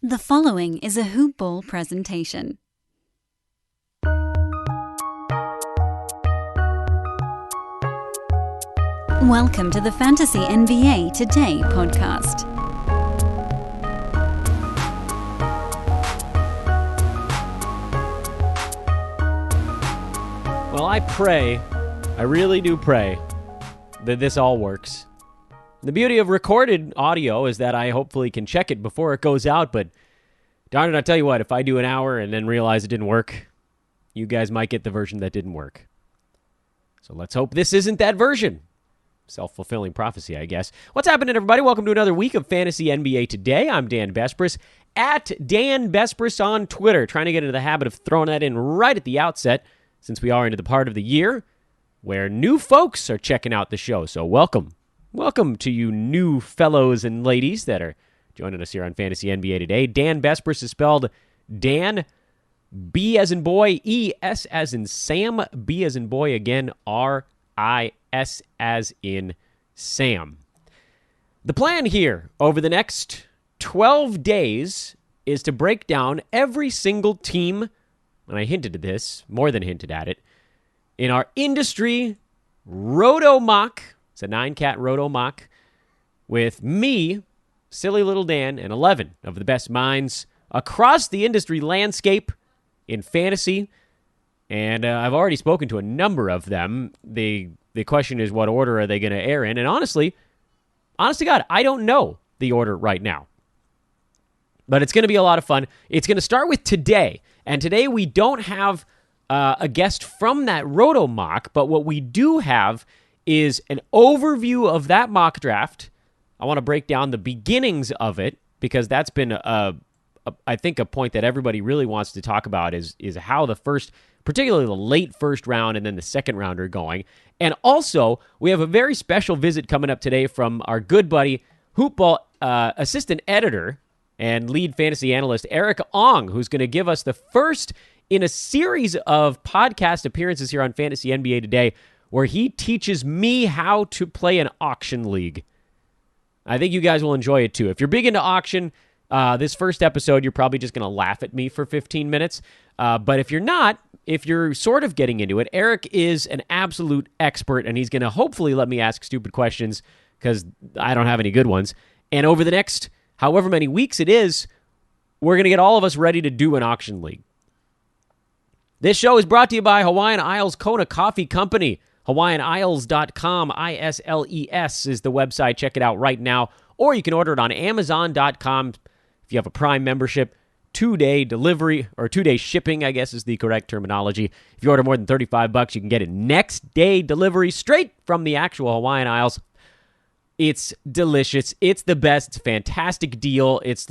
The following is a Hoop Ball presentation. Welcome to the Fantasy NBA Today podcast. Well, I really do pray that this all works. The beauty of recorded audio is that I hopefully can check it before it goes out, but darn it, I'll tell you what, if I do an hour and then realize it didn't work, you guys might get the version that didn't work. So let's hope this isn't that version. Self-fulfilling prophecy, I guess. What's happening, everybody? Welcome to another week of Fantasy NBA Today. I'm Dan Besbris, at Dan Besbris on Twitter, trying to get into the habit of throwing that in right at the outset, since we are into the part of the year where new folks are checking out the show. So welcome. Welcome to you new fellows and ladies that are joining us here on Fantasy NBA Today. Dan Besbris is spelled Dan, B as in boy, E, S as in Sam, B as in boy again, R-I-S as in Sam. The plan here over the next 12 days is to break down every single team, and I hinted at this, more than hinted at it, in our industry Roto mock. It's a 9-cat Roto mock with me, silly little Dan, and 11 of the best minds across the industry landscape in fantasy. And I've already spoken to a number of them. The question is, what order are they going to air in? And honest to God, I don't know the order right now. But it's going to be a lot of fun. It's going to start with today. And today we don't have a guest from that Roto mock, but what we do have is an overview of that mock draft. I want to break down the beginnings of it because that's been, I think, a point that everybody really wants to talk about is how the first, particularly the late first round and then the second round are going. And also, we have a very special visit coming up today from our good buddy, Hoopball assistant editor and lead fantasy analyst, Erik Ong, who's going to give us the first in a series of podcast appearances here on Fantasy NBA Today, where he teaches me how to play an auction league. I think you guys will enjoy it too. If you're big into auction, this first episode, you're probably just going to laugh at me for 15 minutes. But if you're not, if you're sort of getting into it, Erik is an absolute expert, and he's going to hopefully let me ask stupid questions because I don't have any good ones. And over the next however many weeks it is, we're going to get all of us ready to do an auction league. This show is brought to you by Hawaiian Isles Kona Coffee Company. HawaiianIsles.com, I-S-L-E-S is the website. Check it out right now. Or you can order it on Amazon.com. If you have a Prime membership, 2-day delivery, or 2-day shipping, I guess is the correct terminology. If you order more than $35, you can get it next day delivery straight from the actual Hawaiian Isles. It's delicious. It's the best. It's a fantastic deal. It's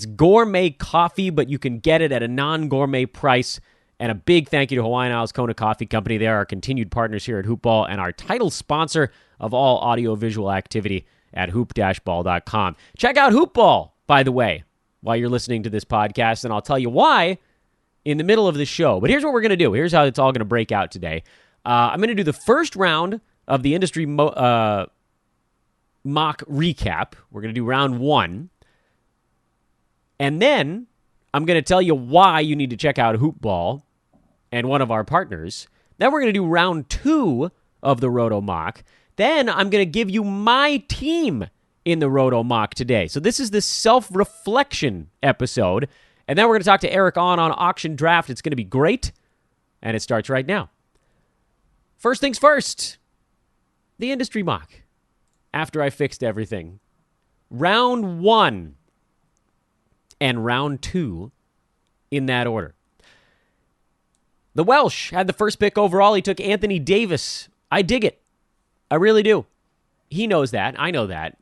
gourmet coffee, but you can get it at a non-gourmet price. And a big thank you to Hawaiian Isles Kona Coffee Company. They are our continued partners here at Hoop Ball and our title sponsor of all audio-visual activity at hoop-ball.com. Check out Hoop Ball, by the way, while you're listening to this podcast, and I'll tell you why in the middle of the show. But here's what we're going to do. Here's how it's all going to break out today. I'm going to do the first round of the industry mock recap. We're going to do round 1. And then I'm going to tell you why you need to check out Hoop Ball and one of our partners. Then we're going to do round 2 of the Roto mock. Then I'm going to give you my team in the Roto mock today. So this is the self-reflection episode. And then we're going to talk to Erik on auction draft. It's going to be great. And it starts right now. First things first, the industry mock. After I fixed everything. Round 1 and round 2 in that order. The Welsh had the first pick overall. He took Anthony Davis. I dig it. I really do. He knows that. I know that.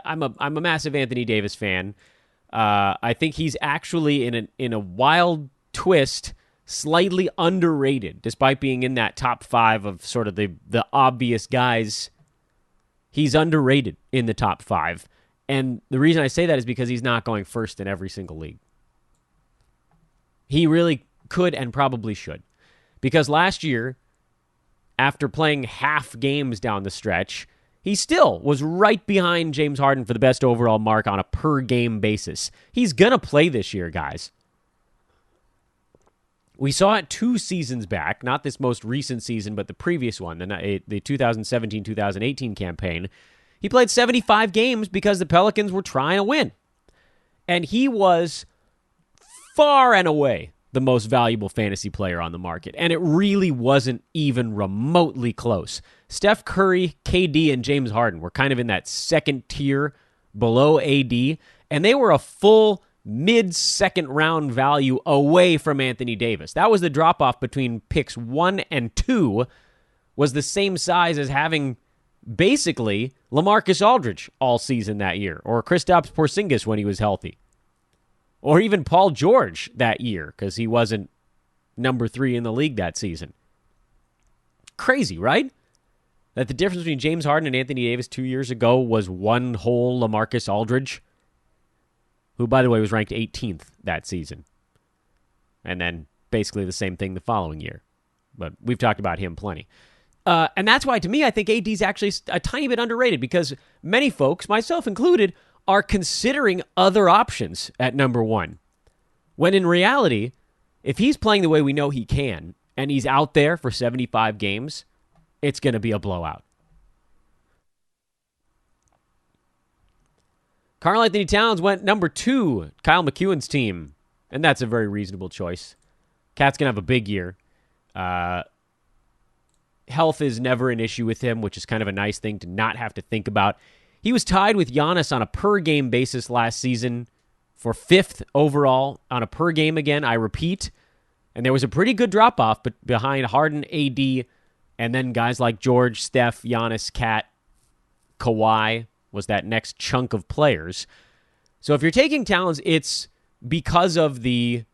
I'm a massive Anthony Davis fan. I think he's actually in a wild twist, slightly underrated, despite being in that top 5 of sort of the obvious guys. He's underrated in the top 5. And the reason I say that is because he's not going first in every single league. He really could and probably should. Because last year, after playing half games down the stretch, he still was right behind James Harden for the best overall mark on a per-game basis. He's going to play this year, guys. We saw it 2 seasons back, not this most recent season, but the previous one, the 2017-2018 campaign. He played 75 games because the Pelicans were trying to win. And he was far and away the most valuable fantasy player on the market. And it really wasn't even remotely close. Steph Curry, KD, and James Harden were kind of in that second tier below AD, and they were a full mid-second round value away from Anthony Davis. That was the drop-off between picks 1 and 2, was the same size as having basically LaMarcus Aldridge all season that year, or Kristaps Porzingis when he was healthy, or even Paul George that year because he wasn't number 3 in the league that season. Crazy, right? That the difference between James Harden and Anthony Davis 2 years ago was one whole LaMarcus Aldridge, who, by the way, was ranked 18th that season. And then basically the same thing the following year. But we've talked about him plenty. And that's why, to me, I think AD's actually a tiny bit underrated because many folks, myself included, are considering other options at number 1. When in reality, if he's playing the way we know he can, and he's out there for 75 games, it's going to be a blowout. Karl-Anthony Towns went number 2, Kyle McEwen's team, and that's a very reasonable choice. Cat's going to have a big year. Health is never an issue with him, which is kind of a nice thing to not have to think about. He was tied with Giannis on a per-game basis last season for 5th overall on a per-game again, I repeat. And there was a pretty good drop-off behind Harden, AD, and then guys like George, Steph, Giannis, Cat, Kawhi was that next chunk of players. So if you're taking Towns, it's because of the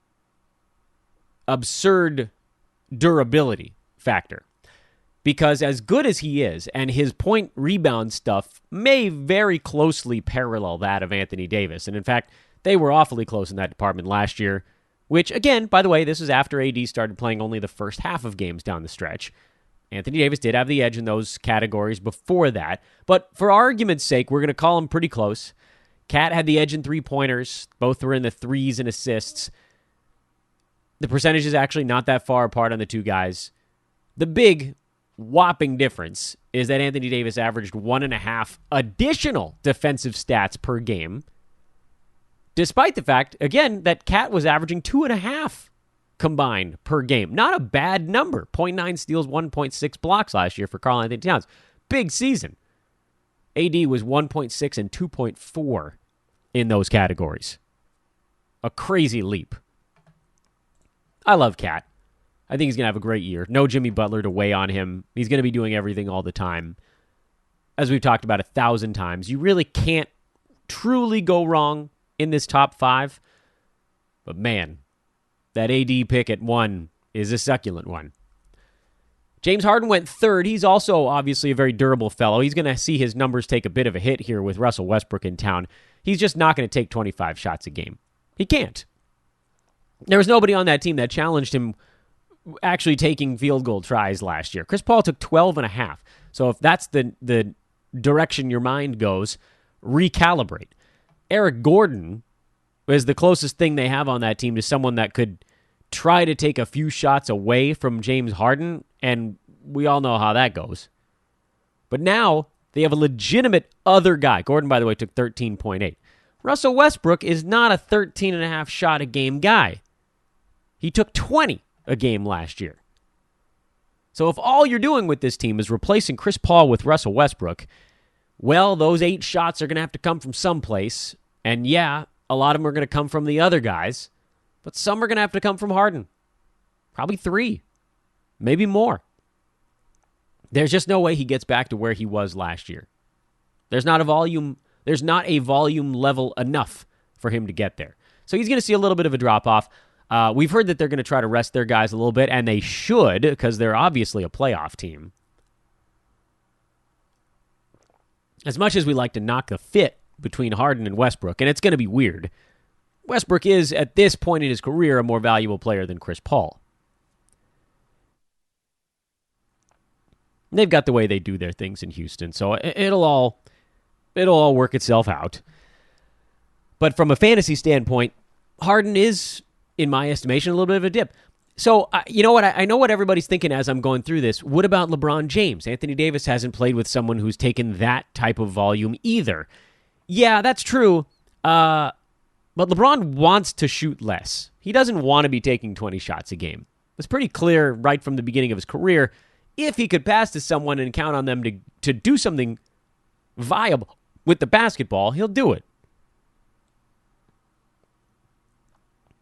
absurd durability factor. Because as good as he is, and his point rebound stuff may very closely parallel that of Anthony Davis. And in fact, they were awfully close in that department last year, which, again, by the way, this is after AD started playing only the first half of games down the stretch. Anthony Davis did have the edge in those categories before that. But for argument's sake, we're going to call him pretty close. Cat had the edge in three-pointers. Both were in the threes and assists. The percentage is actually not that far apart on the two guys. The big whopping difference is that Anthony Davis averaged 1.5 additional defensive stats per game, despite the fact, again, that Cat was averaging 2.5 combined per game. Not a bad number. 0.9 steals, 1.6 blocks last year for Karl-Anthony Towns. Big season. AD was 1.6 and 2.4 in those categories. A crazy leap. I love Cat. I think he's going to have a great year. No Jimmy Butler to weigh on him. He's going to be doing everything all the time. As we've talked about 1,000 times, you really can't truly go wrong in this top 5. But man, that AD pick at 1 is a succulent one. James Harden went 3rd. He's also obviously a very durable fellow. He's going to see his numbers take a bit of a hit here with Russell Westbrook in town. He's just not going to take 25 shots a game. He can't. There was nobody on that team that challenged him actually taking field goal tries last year. Chris Paul took 12.5. So if that's the direction your mind goes, recalibrate. Eric Gordon is the closest thing they have on that team to someone that could try to take a few shots away from James Harden, and we all know how that goes. But now they have a legitimate other guy. Gordon, by the way, took 13.8. Russell Westbrook is not a 13.5 shot a game guy. He took 20 a game last year. So if all you're doing with this team is replacing Chris Paul with Russell Westbrook, well, those 8 shots are going to have to come from someplace. And yeah, a lot of them are going to come from the other guys, but some are going to have to come from Harden. Probably 3, maybe more. There's just no way he gets back to where he was last year. There's not a volume level enough for him to get there. So he's going to see a little bit of a drop-off. We've heard that they're going to try to rest their guys a little bit, and they should, because they're obviously a playoff team. As much as we like to knock the fit between Harden and Westbrook, and it's going to be weird, Westbrook is, at this point in his career, a more valuable player than Chris Paul. They've got the way they do their things in Houston, so it'll all work itself out. But from a fantasy standpoint, Harden is, in my estimation, a little bit of a dip. So, you know what? I know what everybody's thinking as I'm going through this. What about LeBron James? Anthony Davis hasn't played with someone who's taken that type of volume either. Yeah, that's true. But LeBron wants to shoot less. He doesn't want to be taking 20 shots a game. It's pretty clear right from the beginning of his career. If he could pass to someone and count on them to do something viable with the basketball, he'll do it.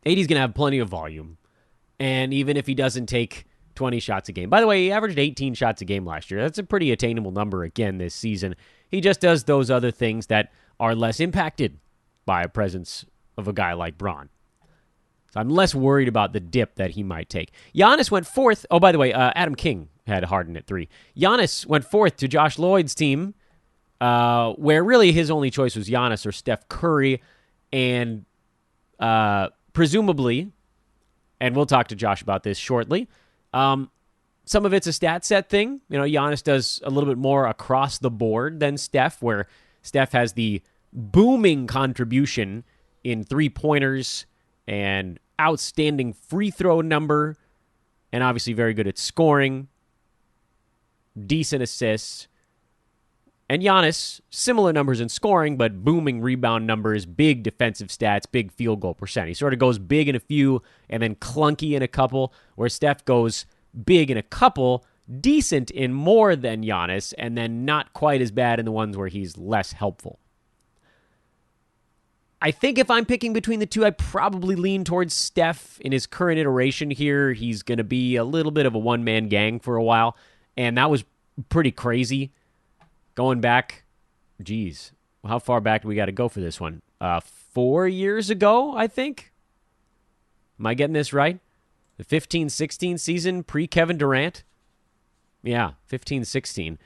AD's going to have plenty of volume. And even if he doesn't take 20 shots a game. By the way, he averaged 18 shots a game last year. That's a pretty attainable number again this season. He just does those other things that are less impacted by a presence of a guy like Bron. So I'm less worried about the dip that he might take. Giannis went fourth. Oh, by the way, Adam King had Harden at 3. Giannis went fourth to Josh Lloyd's team, where really his only choice was Giannis or Steph Curry. And presumably, and we'll talk to Josh about this shortly, some of it's a stat set thing. You know, Giannis does a little bit more across the board than Steph, where Steph has the booming contribution in three-pointers and outstanding free throw number, and obviously very good at scoring, decent assists. And Giannis, similar numbers in scoring, but booming rebound numbers, big defensive stats, big field goal percent. He sort of goes big in a few and then clunky in a couple, where Steph goes big in a couple, decent in more than Giannis, and then not quite as bad in the ones where he's less helpful. I think if I'm picking between the two, I probably lean towards Steph in his current iteration here. He's going to be a little bit of a one-man gang for a while, and that was pretty crazy. Going back, geez, how far back do we got to go for this one? 4 years ago, I think? Am I getting this right? The 15-16 season pre-Kevin Durant? Yeah, 15-16.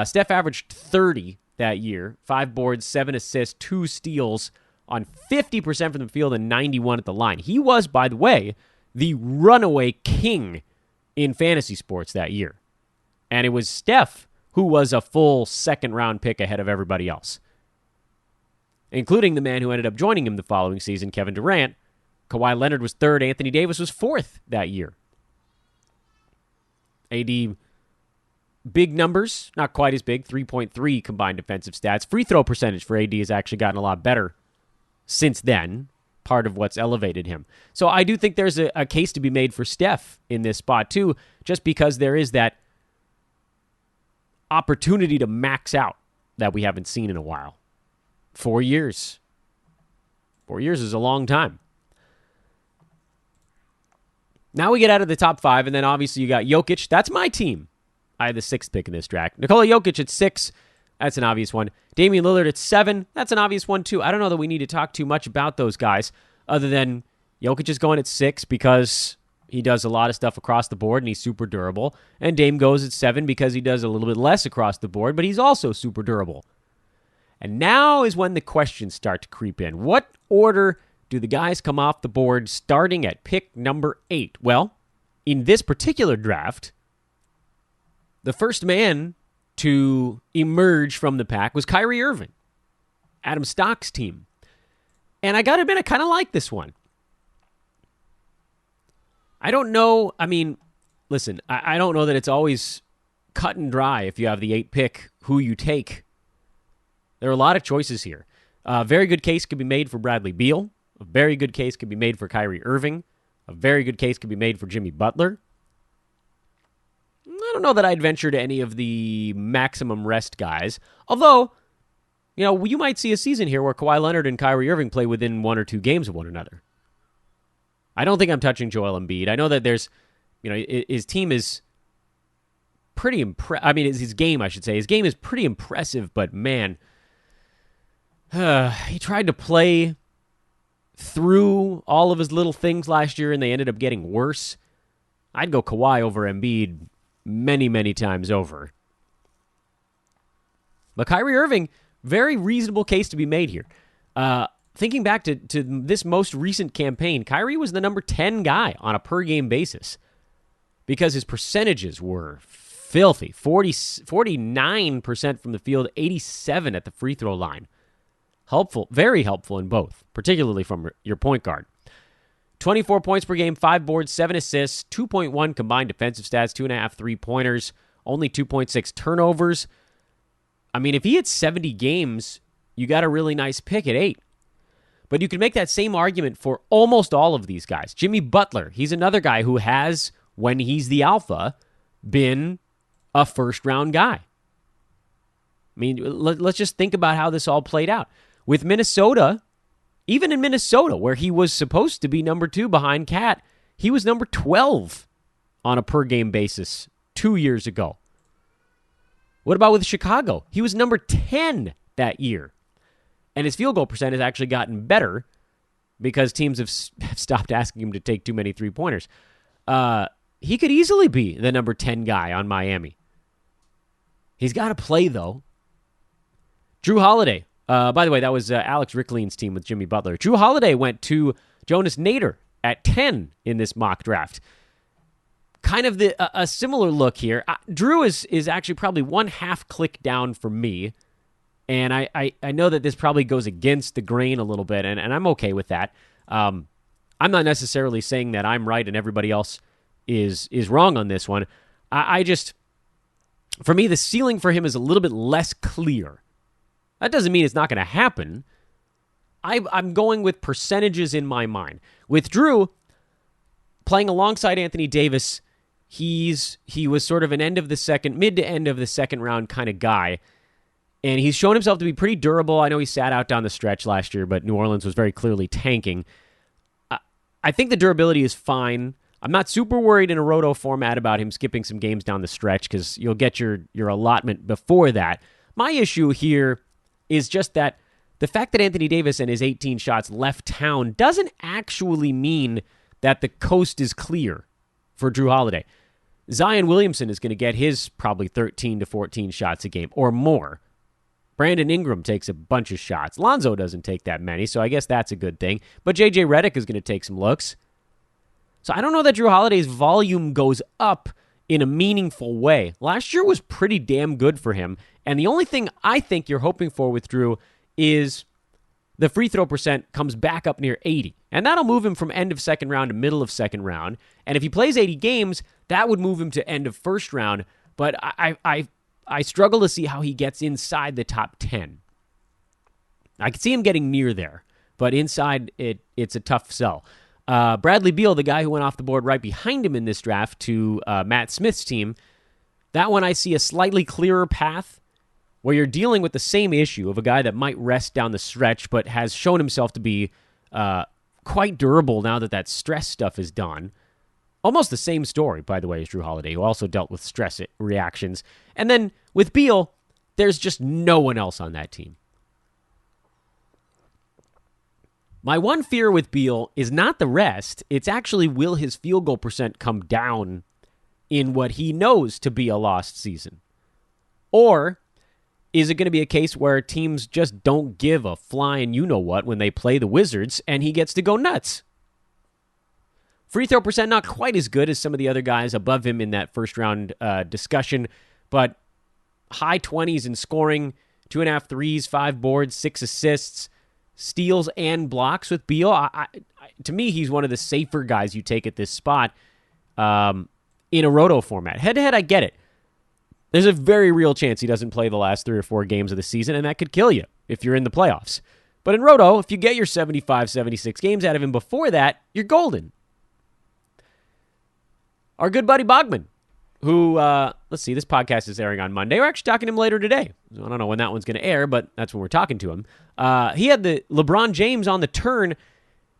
Steph averaged 30 that year, 5 boards, 7 assists, 2 steals on 50% from the field and 91 at the line. He was, by the way, the runaway king in fantasy sports that year. And it was Steph who was a full second-round pick ahead of everybody else, including the man who ended up joining him the following season, Kevin Durant. Kawhi Leonard was third. Anthony Davis was fourth that year. AD, big numbers, not quite as big, 3.3 combined defensive stats. Free throw percentage for AD has actually gotten a lot better since then, part of what's elevated him. So I do think there's a case to be made for Steph in this spot too, just because there is that opportunity to max out that we haven't seen in a while. 4 years. 4 years is a long time. Now we get out of the top 5, and then obviously you got Jokic. That's my team. I had the 6th pick in this draft. Nikola Jokic at 6. That's an obvious one. Damian Lillard at 7. That's an obvious one, too. I don't know that we need to talk too much about those guys, other than Jokic is going at 6 because he does a lot of stuff across the board, and he's super durable. And Dame goes at 7 because he does a little bit less across the board, but he's also super durable. And now is when the questions start to creep in. What order do the guys come off the board starting at pick number 8? Well, in this particular draft, the first man to emerge from the pack was Kyrie Irving, Adam Stock's team. And I got to admit, I kind of like this one. I don't know. I mean, listen, I don't know that it's always cut and dry if you have the 8th pick, who you take. There are a lot of choices here. A very good case could be made for Bradley Beal. A very good case could be made for Kyrie Irving. A very good case could be made for Jimmy Butler. I don't know that I'd venture to any of the maximum rest guys. Although, you know, you might see a season here where Kawhi Leonard and Kyrie Irving play within 1 or 2 games of one another. I don't think I'm touching Joel Embiid. I know that there's, you know, his team is pretty impressive. I mean, his game, I should say. His game is pretty impressive, but man, he tried to play through all of his little things last year, and they ended up getting worse. I'd go Kawhi over Embiid many, many times over. But Kyrie Irving, very reasonable case to be made here. Thinking back to this most recent campaign, Kyrie was the number 10 guy on a per-game basis because his percentages were filthy. 49% from the field, 87 at the free throw line. Helpful, very helpful in both, particularly from your point guard. 24 points per game, 5 boards, 7 assists, 2.1 combined defensive stats, 2.5 3-pointers, only 2.6 turnovers. I mean, if he hits 70 games, you got a really nice pick at 8. But you can make that same argument for almost all of these guys. Jimmy Butler, he's another guy who has, when he's the alpha, been a first-round guy. I mean, let's just think about how this all played out. With Minnesota, even in Minnesota, where he was supposed to be number 2 behind Cat, he was number 12 on a per-game basis 2 years ago. What about with Chicago? He was number 10 that year. And his field goal percent has actually gotten better because teams have stopped asking him to take too many three-pointers. He could easily be the number 10 guy on Miami. He's got to play, though. Drew Holiday. By the way, that was Alex Ricklean's team with Jimmy Butler. Drew Holiday went to Jonas Nader at 10 in this mock draft. Kind of a similar look here. Drew is actually probably 1/2 click down for me. And I know that this probably goes against the grain a little bit, and I'm okay with that. I'm not necessarily saying that I'm right and everybody else is wrong on this one. I just, for me, the ceiling for him is a little bit less clear. That doesn't mean it's not going to happen. I'm going with percentages in my mind. With Drew, playing alongside Anthony Davis, he was sort of an mid to end of the second round kind of guy. And he's shown himself to be pretty durable. I know he sat out down the stretch last year, but New Orleans was very clearly tanking. I think the durability is fine. I'm not super worried in a Roto format about him skipping some games down the stretch because you'll get your allotment before that. My issue here is just that the fact that Anthony Davis and his 18 shots left town doesn't actually mean that the coast is clear for Drew Holiday. Zion Williamson is going to get his probably 13 to 14 shots a game or more. Brandon Ingram takes a bunch of shots. Lonzo doesn't take that many, so I guess that's a good thing. But J.J. Redick is going to take some looks. So I don't know that Drew Holiday's volume goes up in a meaningful way. Last year was pretty damn good for him, and the only thing I think you're hoping for with Drew is the free throw percent comes back up near 80. And that'll move him from end of second round to middle of second round. And if he plays 80 games, that would move him to end of first round. But I struggle to see how he gets inside the top 10. I could see him getting near there, but inside it's a tough sell. Bradley Beal, the guy who went off the board right behind him in this draft to Matt Smith's team, that one I see a slightly clearer path where you're dealing with the same issue of a guy that might rest down the stretch but has shown himself to be quite durable now that stress stuff is done. Almost the same story, by the way, as Drew Holiday, who also dealt with stress reactions. And then with Beal, there's just no one else on that team. My one fear with Beal is not the rest. It's actually, will his field goal percent come down in what he knows to be a lost season? Or is it going to be a case where teams just don't give a flying you-know-what when they play the Wizards and he gets to go nuts? Free throw percent not quite as good as some of the other guys above him in that first round discussion, but high 20s in scoring, 2.5 threes, 5 boards, 6 assists, steals and blocks with Beal. To me, he's one of the safer guys you take at this spot in a Roto format. Head-to-head, I get it. There's a very real chance he doesn't play the last 3 or 4 games of the season, and that could kill you if you're in the playoffs. But in Roto, if you get your 75, 76 games out of him before that, you're golden. Our good buddy Bogman, who, let's see, this podcast is airing on Monday. We're actually talking to him later today. So I don't know when that one's going to air, but that's when we're talking to him. He had the LeBron James on the turn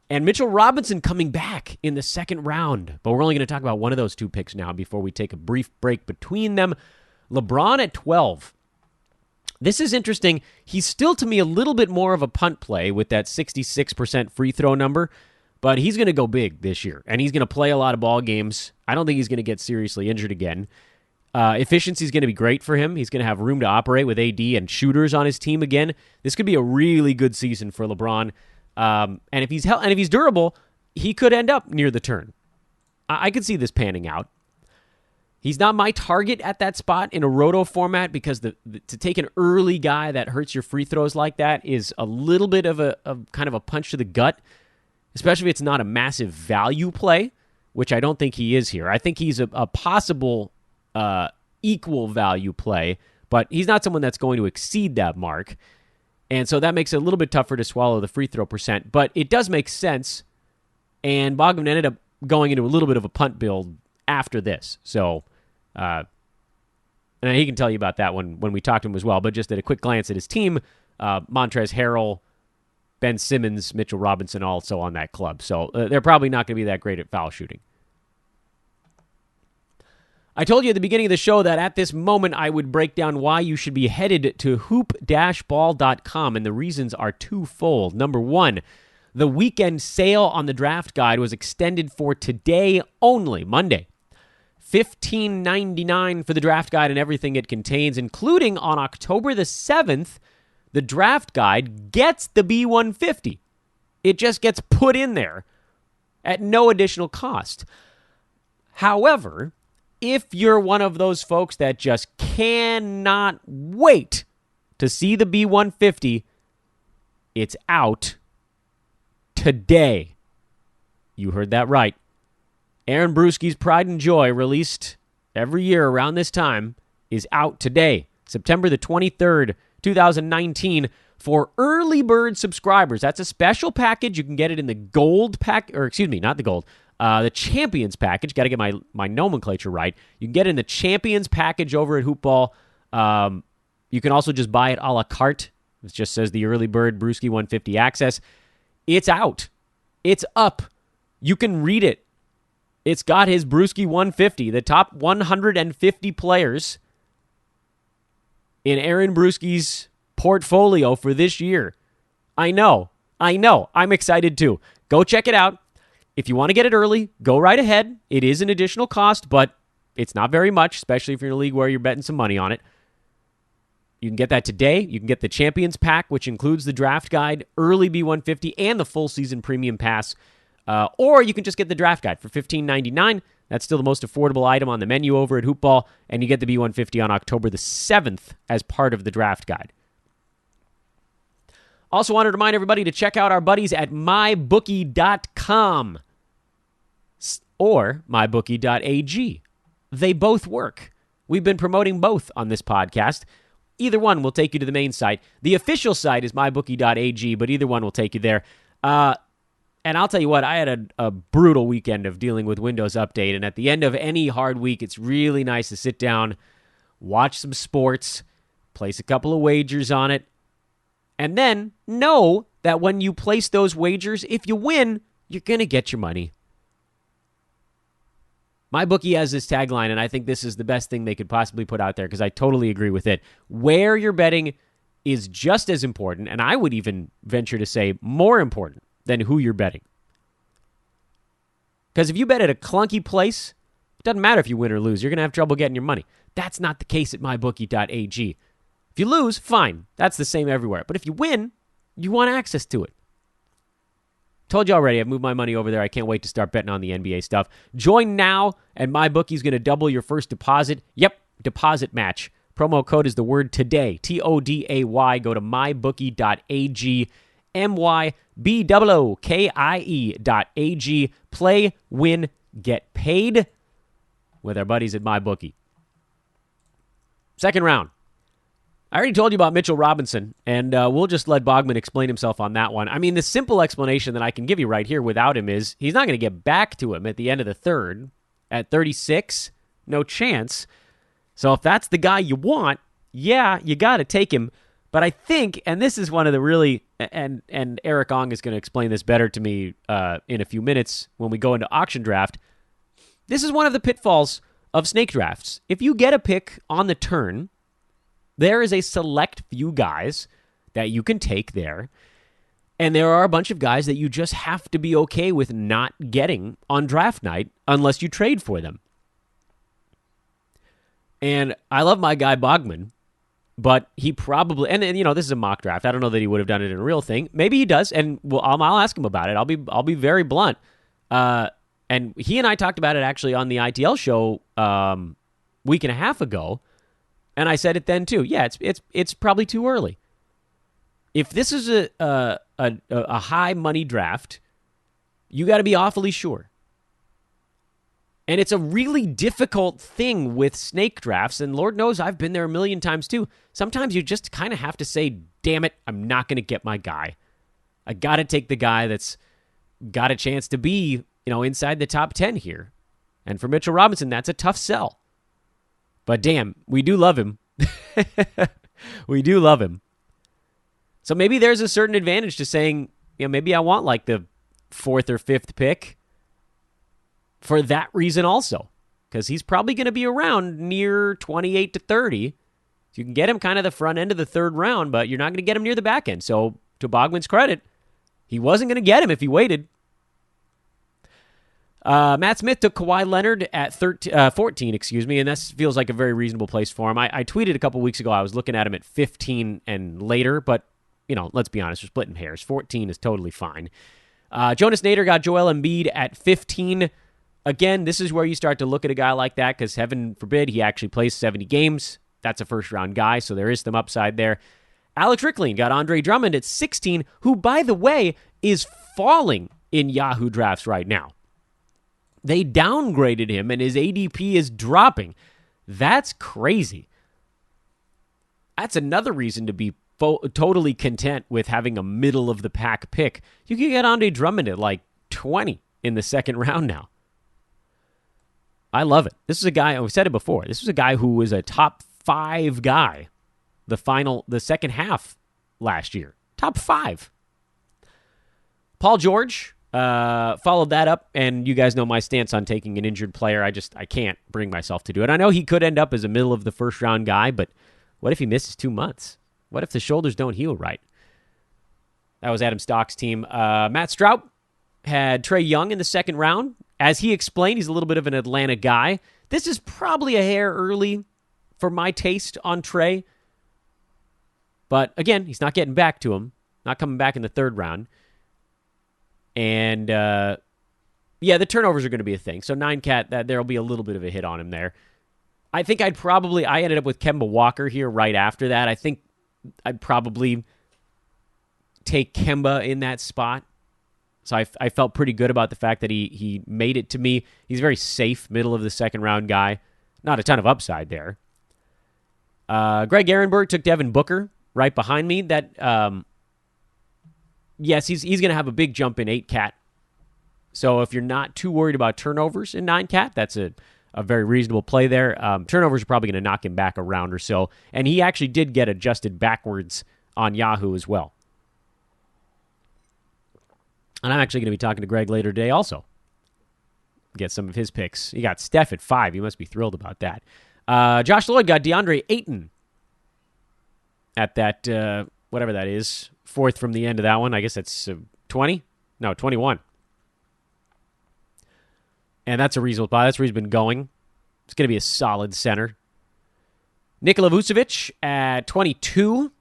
and Mitchell Robinson coming back in the second round. But we're only going to talk about one of those 2 picks now before we take a brief break between them. LeBron at 12. This is interesting. He's still, to me, a little bit more of a punt play with that 66% free throw number. But he's going to go big this year, and he's going to play a lot of ball games. I don't think he's going to get seriously injured again. Efficiency is going to be great for him. He's going to have room to operate with AD and shooters on his team again. This could be a really good season for LeBron. And if he's durable, he could end up near the turn. I could see this panning out. He's not my target at that spot in a roto format because to take an early guy that hurts your free throws like that is a little bit of a kind of a punch to the gut, especially if it's not a massive value play, which I don't think he is here. I think he's a possible equal value play, but he's not someone that's going to exceed that mark. And so that makes it a little bit tougher to swallow the free throw percent, but it does make sense. And Bogman ended up going into a little bit of a punt build after this. So, and he can tell you about that when we talk to him as well. But just at a quick glance at his team, Montrezl Harrell, Ben Simmons, Mitchell Robinson also on that club. So they're probably not going to be that great at foul shooting. I told you at the beginning of the show that at this moment I would break down why you should be headed to hoop-ball.com, and the reasons are twofold. Number one, the weekend sale on the draft guide was extended for today only, Monday. $15.99 for the draft guide and everything it contains, including on October the 7th, the draft guide gets the B150. It just gets put in there at no additional cost. However, if you're one of those folks that just cannot wait to see the B150, it's out today. You heard that right. Aaron Brewski's Pride and Joy, released every year around this time, is out today, September the 23rd, 2019, for early bird subscribers. That's a special package. You can get it in the gold pack, or excuse me, not the gold, the Champions package. Got to get my nomenclature right. You can get it in the Champions package over at Hoopball. You can also just buy it a la carte. It just says the early bird Brewski 150 access. It's out. It's up. You can read it. It's got his Brewski 150, the top 150 players in Aaron Brewski's portfolio for this year. I know. I'm excited too. Go check it out. If you want to get it early, go right ahead. It is an additional cost, but it's not very much, especially if you're in a league where you're betting some money on it. You can get that today. You can get the Champions Pack, which includes the draft guide, early B150, and the full season premium pass. Or you can just get the draft guide for $15.99. That's still the most affordable item on the menu over at Hoopball, and you get the B150 on October the 7th as part of the draft guide. Also wanted to remind everybody to check out our buddies at mybookie.com or mybookie.ag. They both work. We've been promoting both on this podcast. Either one will take you to the main site. The official site is mybookie.ag, but either one will take you there. And I'll tell you what, I had a brutal weekend of dealing with Windows Update, and at the end of any hard week, it's really nice to sit down, watch some sports, place a couple of wagers on it, and then know that when you place those wagers, if you win, you're going to get your money. MyBookie has this tagline, and I think this is the best thing they could possibly put out there because I totally agree with it. Where you're betting is just as important, and I would even venture to say more important than who you're betting. Because if you bet at a clunky place, it doesn't matter if you win or lose. You're going to have trouble getting your money. That's not the case at mybookie.ag. If you lose, fine. That's the same everywhere. But if you win, you want access to it. Told you already, I've moved my money over there. I can't wait to start betting on the NBA stuff. Join now, and MyBookie's going to double your first deposit. Yep, deposit match. Promo code is the word today, TODAY. Go to mybookie.ag, MYBOOKIE.ag. Play, win, get paid with our buddies at MyBookie. Second round. I already told you about Mitchell Robinson, and we'll just let Bogman explain himself on that one. I mean, the simple explanation that I can give you right here without him is he's not going to get back to him at the end of the third. At 36, no chance. So if that's the guy you want, yeah, you got to take him. But I think, and this is one of the really, and Erik Ong is going to explain this better to me in a few minutes when we go into auction draft, this is one of the pitfalls of snake drafts. If you get a pick on the turn, there is a select few guys that you can take there, and there are a bunch of guys that you just have to be okay with not getting on draft night unless you trade for them. And I love my guy Bogman, but he probably, and you know, this is a mock draft. I don't know that he would have done it in a real thing. Maybe he does, and I'll ask him about it. I'll be very blunt. And he and I talked about it actually on the ITL show week and a half ago, and I said it then too. Yeah, it's probably too early. If this is a high money draft, you got to be awfully sure. And it's a really difficult thing with snake drafts, and Lord knows I've been there a million times too. Sometimes you just kind of have to say, damn it, I'm not going to get my guy. I got to take the guy that's got a chance to be, inside the top 10 here. And for Mitchell Robinson, that's a tough sell. But damn, we do love him. We do love him. So maybe there's a certain advantage to saying, maybe I want like the 4th or 5th pick for that reason also. Because he's probably going to be around near 28 to 30. So you can get him kind of the front end of the 3rd round, but you're not going to get him near the back end. So to Bogman's credit, he wasn't going to get him if he waited. Matt Smith took Kawhi Leonard at 14, and this feels like a very reasonable place for him. I tweeted a couple weeks ago I was looking at him at 15 and later, but, let's be honest, we're splitting hairs. 14 is totally fine. Jonas Nader got Joel Embiid at 15. Again, this is where you start to look at a guy like that because heaven forbid he actually plays 70 games. That's a first-round guy, so there is some upside there. Alex Rickling got Andre Drummond at 16, who, by the way, is falling in Yahoo drafts right now. They downgraded him, and his ADP is dropping. That's crazy. That's another reason to be totally content with having a middle-of-the-pack pick. You can get Andre Drummond at like 20 in the 2nd round now. I love it. This is a guy, I've said it before, this was a guy who was a top 5 guy the second half last year. Top 5. Paul George followed that up, and you guys know my stance on taking an injured player. I can't bring myself to do it. I know he could end up as a middle of the 1st round guy, but what if he misses 2 months? What if the shoulders don't heal right? That was Adam Stock's team. Matt Strout had Trae Young in the 2nd round. As he explained, he's a little bit of an Atlanta guy. This is probably a hair early for my taste on Trae. But again, he's not getting back to him. Not coming back in the 3rd round. And, the turnovers are going to be a thing. So 9-cat, there'll be a little bit of a hit on him there. I think I ended up with Kemba Walker here right after that. I think I'd probably take Kemba in that spot. So I felt pretty good about the fact that he made it to me. He's a very safe middle of the 2nd round guy. Not a ton of upside there. Greg Ehrenberg took Devin Booker right behind me. That, yes, he's going to have a big jump in 8-cat. So if you're not too worried about turnovers in 9-cat, that's a very reasonable play there. Turnovers are probably going to knock him back a round or so. And he actually did get adjusted backwards on Yahoo as well. And I'm actually going to be talking to Greg later today also. Get some of his picks. He got Steph at 5. He must be thrilled about that. Josh Lloyd got DeAndre Ayton at that, whatever that is, 4th from the end of that one. I guess that's 20? No, 21. And that's a reasonable buy. That's where he's been going. It's going to be a solid center. Nikola Vucevic at 22.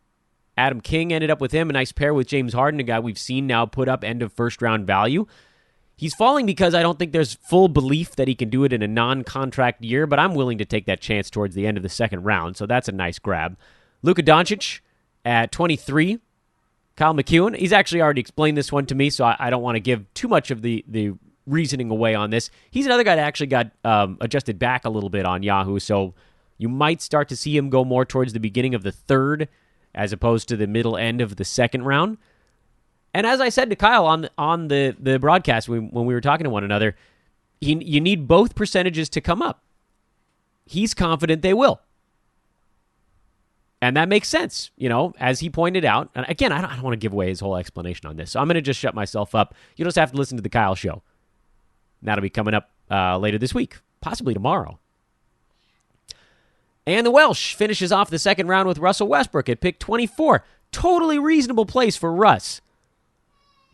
Adam King ended up with him. A nice pair with James Harden, a guy we've seen now put up end of 1st round value. He's falling because I don't think there's full belief that he can do it in a non-contract year, but I'm willing to take that chance towards the end of the 2nd round, so that's a nice grab. Luka Doncic at 23. Kyle McEwen, he's actually already explained this one to me, so I don't want to give too much of the reasoning away on this. He's another guy that actually got adjusted back a little bit on Yahoo, so you might start to see him go more towards the beginning of the 3rd as opposed to the middle end of the 2nd round. And as I said to Kyle on the broadcast when we were talking to one another, you need both percentages to come up. He's confident they will. And that makes sense, as he pointed out. And again, I don't want to give away his whole explanation on this, so I'm going to just shut myself up. You'll just have to listen to the Kyle show. That'll be coming up later this week, possibly tomorrow. And the Welsh finishes off the 2nd round with Russell Westbrook at pick 24. Totally reasonable place for Russ.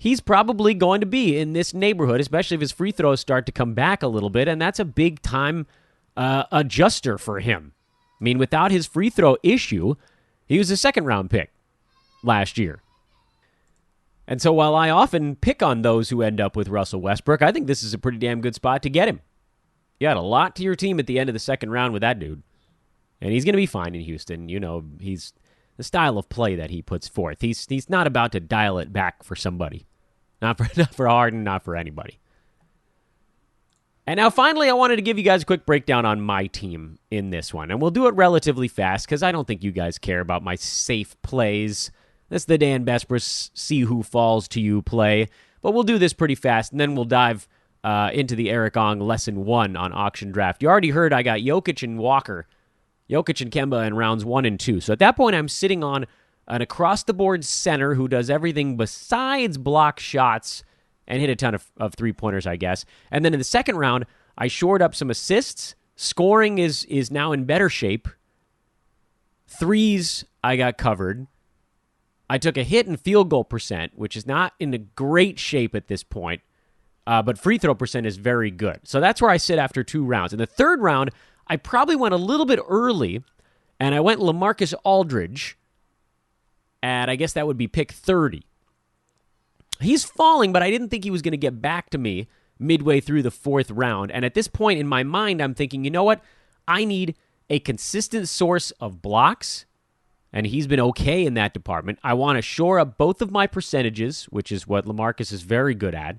He's probably going to be in this neighborhood, especially if his free throws start to come back a little bit, and that's a big-time adjuster for him. I mean, without his free throw issue, he was a 2nd-round pick last year. And so while I often pick on those who end up with Russell Westbrook, I think this is a pretty damn good spot to get him. You had a lot to your team at the end of the second round with that dude. And he's going to be fine in Houston. He's the style of play that he puts forth. He's not about to dial it back for somebody. Not for Harden, not for anybody. And now, finally, I wanted to give you guys a quick breakdown on my team in this one. And we'll do it relatively fast because I don't think you guys care about my safe plays. That's the Dan Besbris see who falls to you play. But we'll do this pretty fast, and then we'll dive into the Erik Ong Lesson 1 on Auction Draft. You already heard I got Jokic and Walker, Jokic and Kemba in rounds 1 and 2. So at that point, I'm sitting on an across-the-board center who does everything besides block shots and hit a ton of three-pointers, I guess. And then in the second round, I shored up some assists. Scoring is now in better shape. Threes, I got covered. I took a hit in field goal percent, which is not in a great shape at this point. But free throw percent is very good. So that's where I sit after 2 rounds. In the third round, I probably went a little bit early, and I went LaMarcus Aldridge, and I guess that would be pick 30. He's falling, but I didn't think he was going to get back to me midway through the 4th round. And at this point in my mind, I'm thinking, you know what? I need a consistent source of blocks, and he's been okay in that department. I want to shore up both of my percentages, which is what LaMarcus is very good at.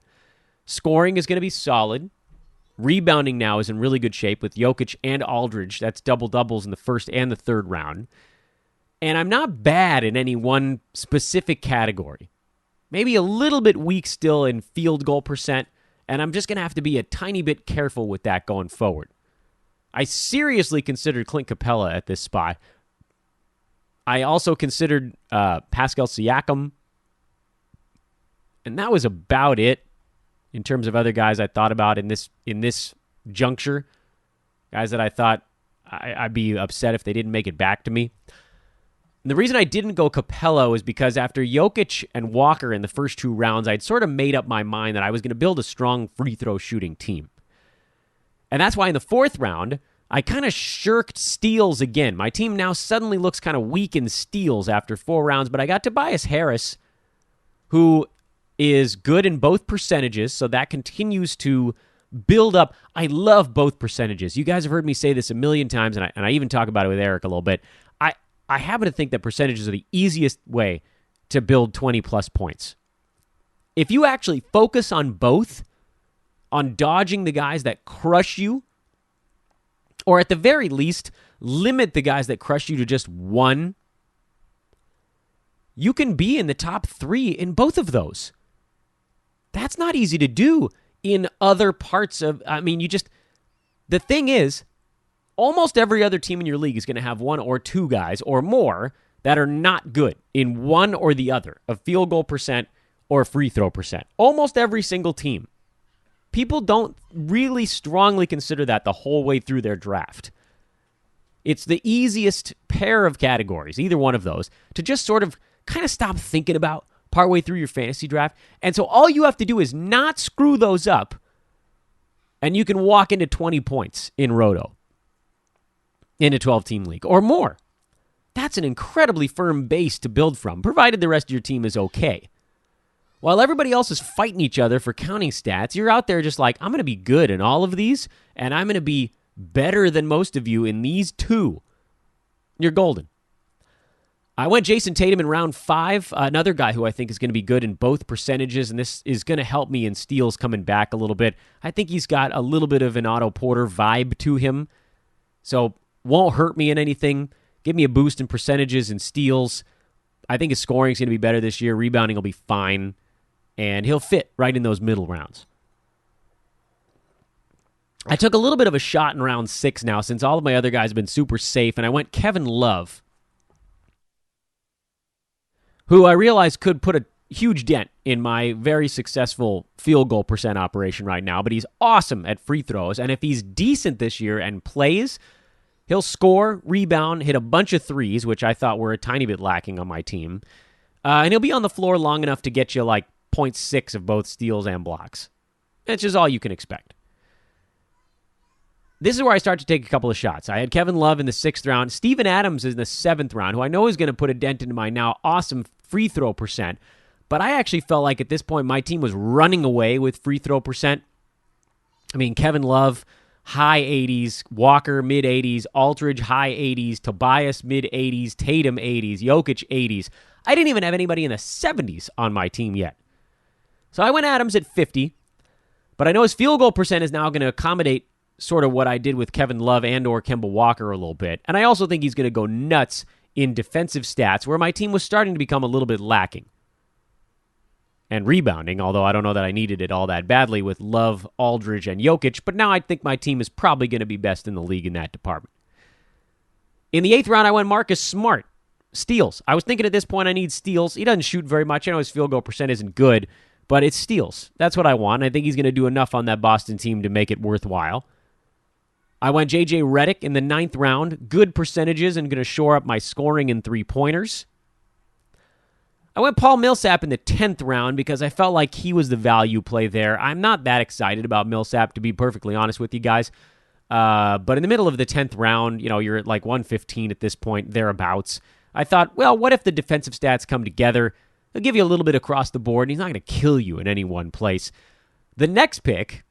Scoring is going to be solid. Rebounding now is in really good shape with Jokic and Aldridge. That's double-doubles in the first and the third round. And I'm not bad in any one specific category. Maybe a little bit weak still in field goal percent, and I'm just going to have to be a tiny bit careful with that going forward. I seriously considered Clint Capella at this spot. I also considered Pascal Siakam, and that was about it in terms of other guys I thought about in this juncture, guys that I thought I'd be upset if they didn't make it back to me. And the reason I didn't go Capello is because after Jokic and Walker in the first 2 rounds, I'd sort of made up my mind that I was going to build a strong free throw shooting team. And that's why in the 4th round, I kind of shirked steals again. My team now suddenly looks kind of weak in steals after 4 rounds, but I got Tobias Harris, who is good in both percentages, so that continues to build up. I love both percentages. You guys have heard me say this a million times, and I even talk about it with Eric a little bit. I happen to think that percentages are the easiest way to build 20-plus points. If you actually focus on both, on dodging the guys that crush you, or at the very least, limit the guys that crush you to just 1, you can be in the top 3 in both of those. That's not easy to do in other parts of, the thing is, almost every other team in your league is going to have 1 or 2 guys or more that are not good in one or the other of field goal percent or free throw percent. Almost every single team. People don't really strongly consider that the whole way through their draft. It's the easiest pair of categories, either one of those, to just sort of kind of stop thinking about partway through your fantasy draft. And so all you have to do is not screw those up, and you can walk into 20 points in Roto in a 12-team league or more. That's an incredibly firm base to build from, provided the rest of your team is okay. While everybody else is fighting each other for counting stats, you're out there just like, I'm going to be good in all of these, and I'm going to be better than most of you in these 2. You're golden. I went Jason Tatum in round 5, another guy who I think is going to be good in both percentages, and this is going to help me in steals coming back a little bit. I think he's got a little bit of an Otto Porter vibe to him, so won't hurt me in anything. Give me a boost in percentages and steals. I think his scoring is going to be better this year. Rebounding will be fine, and he'll fit right in those middle rounds. I took a little bit of a shot in round 6 now, since all of my other guys have been super safe, and I went Kevin Love, who I realized could put a huge dent in my very successful field goal percent operation right now, but he's awesome at free throws, and if he's decent this year and plays, he'll score, rebound, hit a bunch of threes, which I thought were a tiny bit lacking on my team, and he'll be on the floor long enough to get you like 0.6 of both steals and blocks. That's just all you can expect. This is where I start to take a couple of shots. I had Kevin Love in the 6th round. Steven Adams in the 7th round, who I know is going to put a dent into my now awesome free throw percent. But I actually felt like at this point my team was running away with free throw percent. I mean, Kevin Love, high 80s, Walker mid 80s, Aldridge high 80s, Tobias mid 80s, Tatum 80s, Jokic 80s. I didn't even have anybody in the 70s on my team yet. So I went Adams at 50, but I know his field goal percent is now going to accommodate sort of what I did with Kevin Love and or Kemba Walker a little bit. And I also think he's going to go nuts in defensive stats where my team was starting to become a little bit lacking. And rebounding, although I don't know that I needed it all that badly with Love, Aldridge, and Jokic, but now I think my team is probably going to be best in the league in that department. In the 8th round, I went Marcus Smart. Steals. I was thinking at this point I need steals. He doesn't shoot very much. I know his field goal percent isn't good, but it's steals. That's what I want. I think he's going to do enough on that Boston team to make it worthwhile. I went J.J. Redick in the 9th round. Good percentages and going to shore up my scoring in three-pointers. I went Paul Millsap in the 10th round because I felt like he was the value play there. I'm not that excited about Millsap, to be perfectly honest with you guys. But in the middle of the 10th round, you're at like 115 at this point, thereabouts. I thought, well, what if the defensive stats come together? He'll give you a little bit across the board, and he's not going to kill you in any one place. The next pick,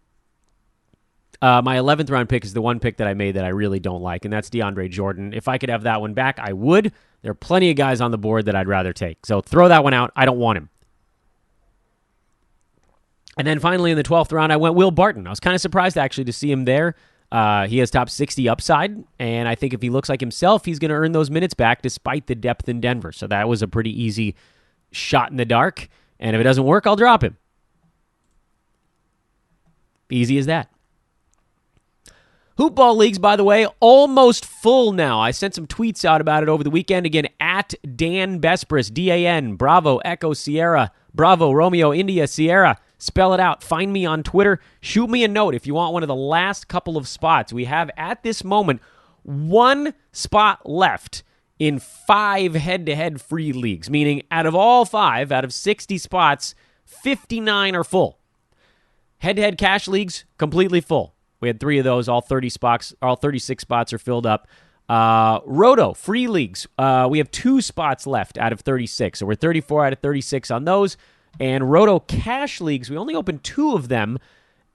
my 11th round pick, is the one pick that I made that I really don't like, and that's DeAndre Jordan. If I could have that one back, I would. There are plenty of guys on the board that I'd rather take. So throw that one out. I don't want him. And then finally in the 12th round, I went Will Barton. I was kind of surprised, actually, to see him there. He has top 60 upside, and I think if he looks like himself, he's going to earn those minutes back despite the depth in Denver. So that was a pretty easy shot in the dark, and if it doesn't work, I'll drop him. Easy as that. Hoopball leagues, by the way, almost full now. I sent some tweets out about it over the weekend. Again, at Dan Besbris, D-A-N, Bravo, Echo, Sierra, Bravo, Romeo, India, Sierra. Spell it out. Find me on Twitter. Shoot me a note if you want one of the last couple of spots. We have, at this moment, one spot left in 5 head-to-head free leagues, meaning out of all 5, out of 60 spots, 59 are full. Head-to-head cash leagues, completely full. We had 3 of those. All 36 spots are filled up. Roto, free leagues. We have 2 spots left out of 36. So we're 34 out of 36 on those. And Roto cash leagues, we only opened 2 of them.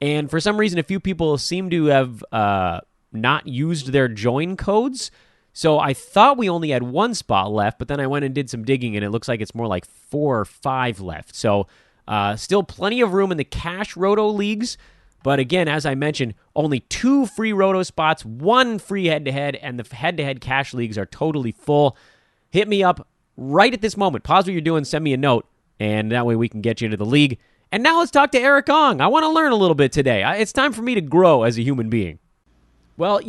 And for some reason, a few people seem to have not used their join codes. So I thought we only had 1 spot left, but then I went and did some digging, and it looks like it's more like 4 or 5 left. So still plenty of room in the cash Roto leagues. But again, as I mentioned, only 2 free Roto spots, 1 free head-to-head, and the head-to-head cash leagues are totally full. Hit me up right at this moment. Pause what you're doing, send me a note, and that way we can get you into the league. And now let's talk to Erik Ong. I want to learn a little bit today. It's time for me to grow as a human being. Well,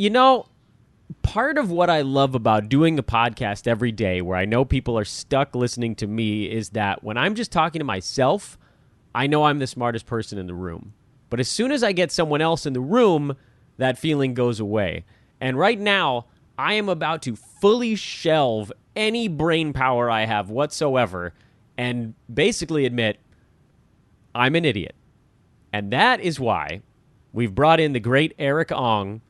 part of what I love about doing a podcast every day, where I know people are stuck listening to me, is that when I'm just talking to myself, I know I'm the smartest person in the room. But as soon as I get someone else in the room, that feeling goes away. And right now, I am about to fully shelve any brain power I have whatsoever and basically admit I'm an idiot. And that is why we've brought in the great Erik Ong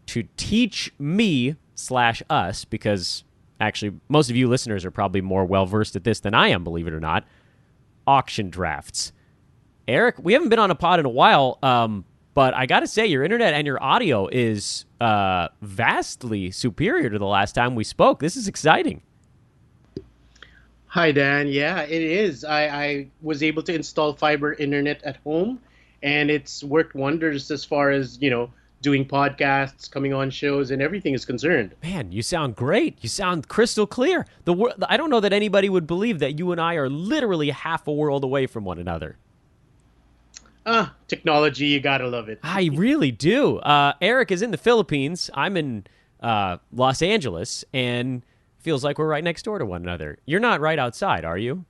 to teach me/us, because actually most of you listeners are probably more well-versed at this than I am, believe it or not, auction drafts. Erik, we haven't been on a pod in a while, but I got to say, your internet and your audio is vastly superior to the last time we spoke. This is exciting. Hi, Dan. Yeah, it is. I was able to install fiber internet at home, and it's worked wonders as far as, doing podcasts, coming on shows, and everything is concerned. Man, you sound great. You sound crystal clear. I don't know that anybody would believe that you and I are literally half a world away from one another. Technology, you gotta love it. I really do. Erik is in the Philippines. I'm in Los Angeles, and feels like we're right next door to one another. You're not right outside, are you?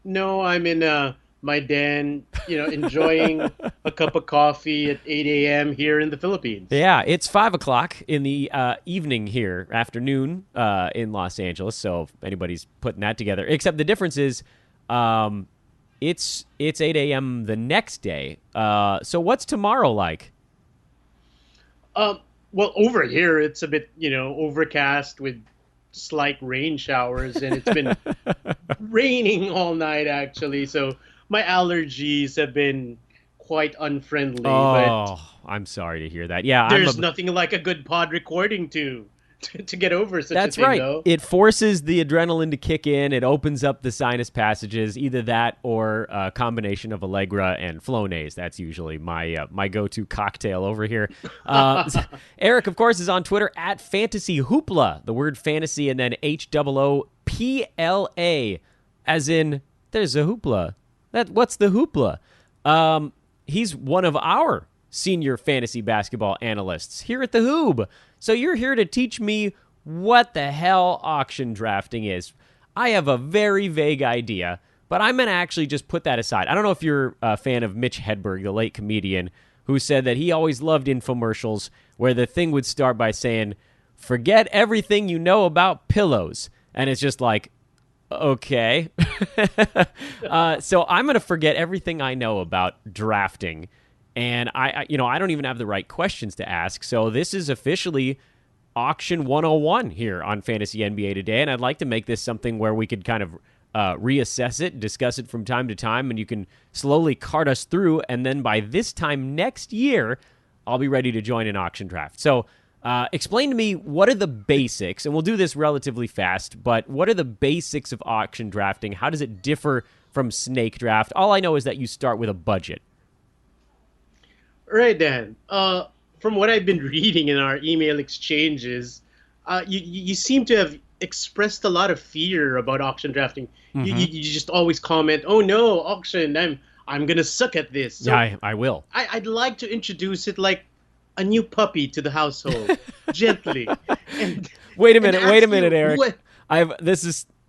No, I'm in my den, enjoying a cup of coffee at 8 a.m. here in the Philippines. Yeah, it's 5 o'clock in the evening here, afternoon in Los Angeles, so if anybody's putting that together. Except the difference is it's 8 a.m. the next day. So what's tomorrow like? Well, over here, it's a bit, overcast with slight rain showers, and it's been raining all night, actually. So my allergies have been quite unfriendly. But Oh, I'm sorry to hear that. Yeah, there's nothing like a good pod recording to get over such a That's thing, right. though. It forces the adrenaline to kick in. It opens up the sinus passages, either that or a combination of Allegra and Flonase. That's usually my go-to cocktail over here. Erik, of course, is on Twitter at Fantasy Hoopla, the word fantasy, and then HOOPLA, as in there's a hoopla. What's the hoopla? He's one of our senior fantasy basketball analysts here at the Hoob. So you're here to teach me what the hell auction drafting is. I have a very vague idea, but I'm going to actually just put that aside. I don't know if you're a fan of Mitch Hedberg, the late comedian, who said that he always loved infomercials where the thing would start by saying, "Forget everything you know about pillows." And it's just like, okay. So I'm going to forget everything I know about drafting. And I don't even have the right questions to ask. So this is officially Auction 101 here on Fantasy NBA Today. And I'd like to make this something where we could kind of reassess it, discuss it from time to time, and you can slowly cart us through. And then by this time next year, I'll be ready to join an auction draft. So explain to me, what are the basics? And we'll do this relatively fast, but what are the basics of auction drafting? How does it differ from snake draft? All I know is that you start with a budget. Right, Dan. From what I've been reading in our email exchanges, you seem to have expressed a lot of fear about auction drafting. Mm-hmm. You just always comment, "Oh no, auction! I'm gonna suck at this." So yeah, I will. I'd like to introduce it like a new puppy to the household, gently. Wait a minute, Erik.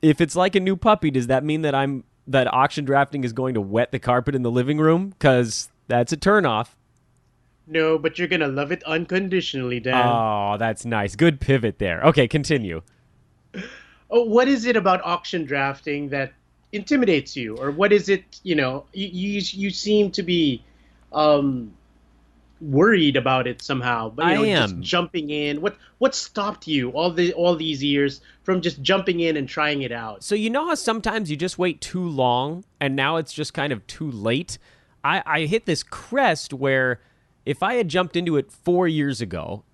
If it's like a new puppy, does that mean that auction drafting is going to wet the carpet in the living room? Because that's a turnoff. No, but you're going to love it unconditionally, Dan. Oh, that's nice. Good pivot there. Okay, continue. Oh, what is it about auction drafting that intimidates you? Or what is it, you seem to be worried about it somehow. But just jumping in. What stopped you all these years from just jumping in and trying it out? So you know how sometimes you just wait too long and now it's just kind of too late? I hit this crest where if I had jumped into it 4 years ago,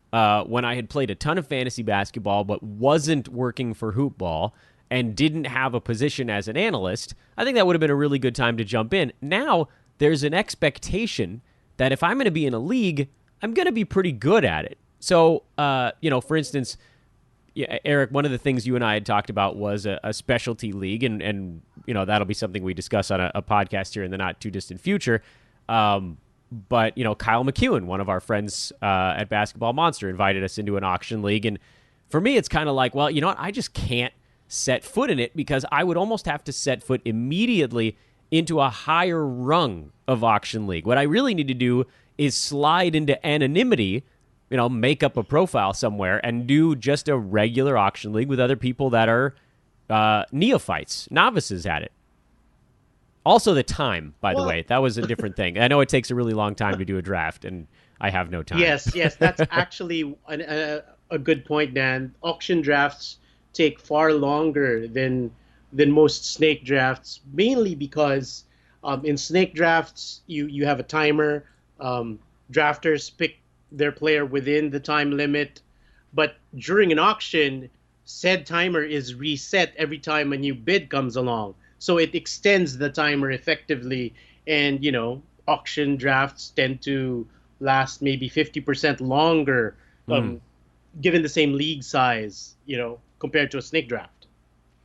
when I had played a ton of fantasy basketball but wasn't working for Hoopball and didn't have a position as an analyst, I think that would have been a really good time to jump in. Now, there's an expectation that if I'm going to be in a league, I'm going to be pretty good at it. So, for instance, Erik, one of the things you and I had talked about was a specialty league, and that'll be something we discuss on a podcast here in the not-too-distant future. But, Kyle McEwen, one of our friends at Basketball Monster, invited us into an auction league. And for me, it's kind of like, well, you know what? I just can't set foot in it because I would almost have to set foot immediately into a higher rung of auction league. What I really need to do is slide into anonymity, make up a profile somewhere and do just a regular auction league with other people that are neophytes, novices at it. Also the time, by the way, that was a different thing. I know it takes a really long time to do a draft, and I have no time. Yes, that's actually a good point, Dan. Auction drafts take far longer than most snake drafts, mainly because in snake drafts, you have a timer. Drafters pick their player within the time limit. But during an auction, said timer is reset every time a new bid comes along. So it extends the timer effectively. And, auction drafts tend to last maybe 50% longer, given the same league size, compared to a snake draft.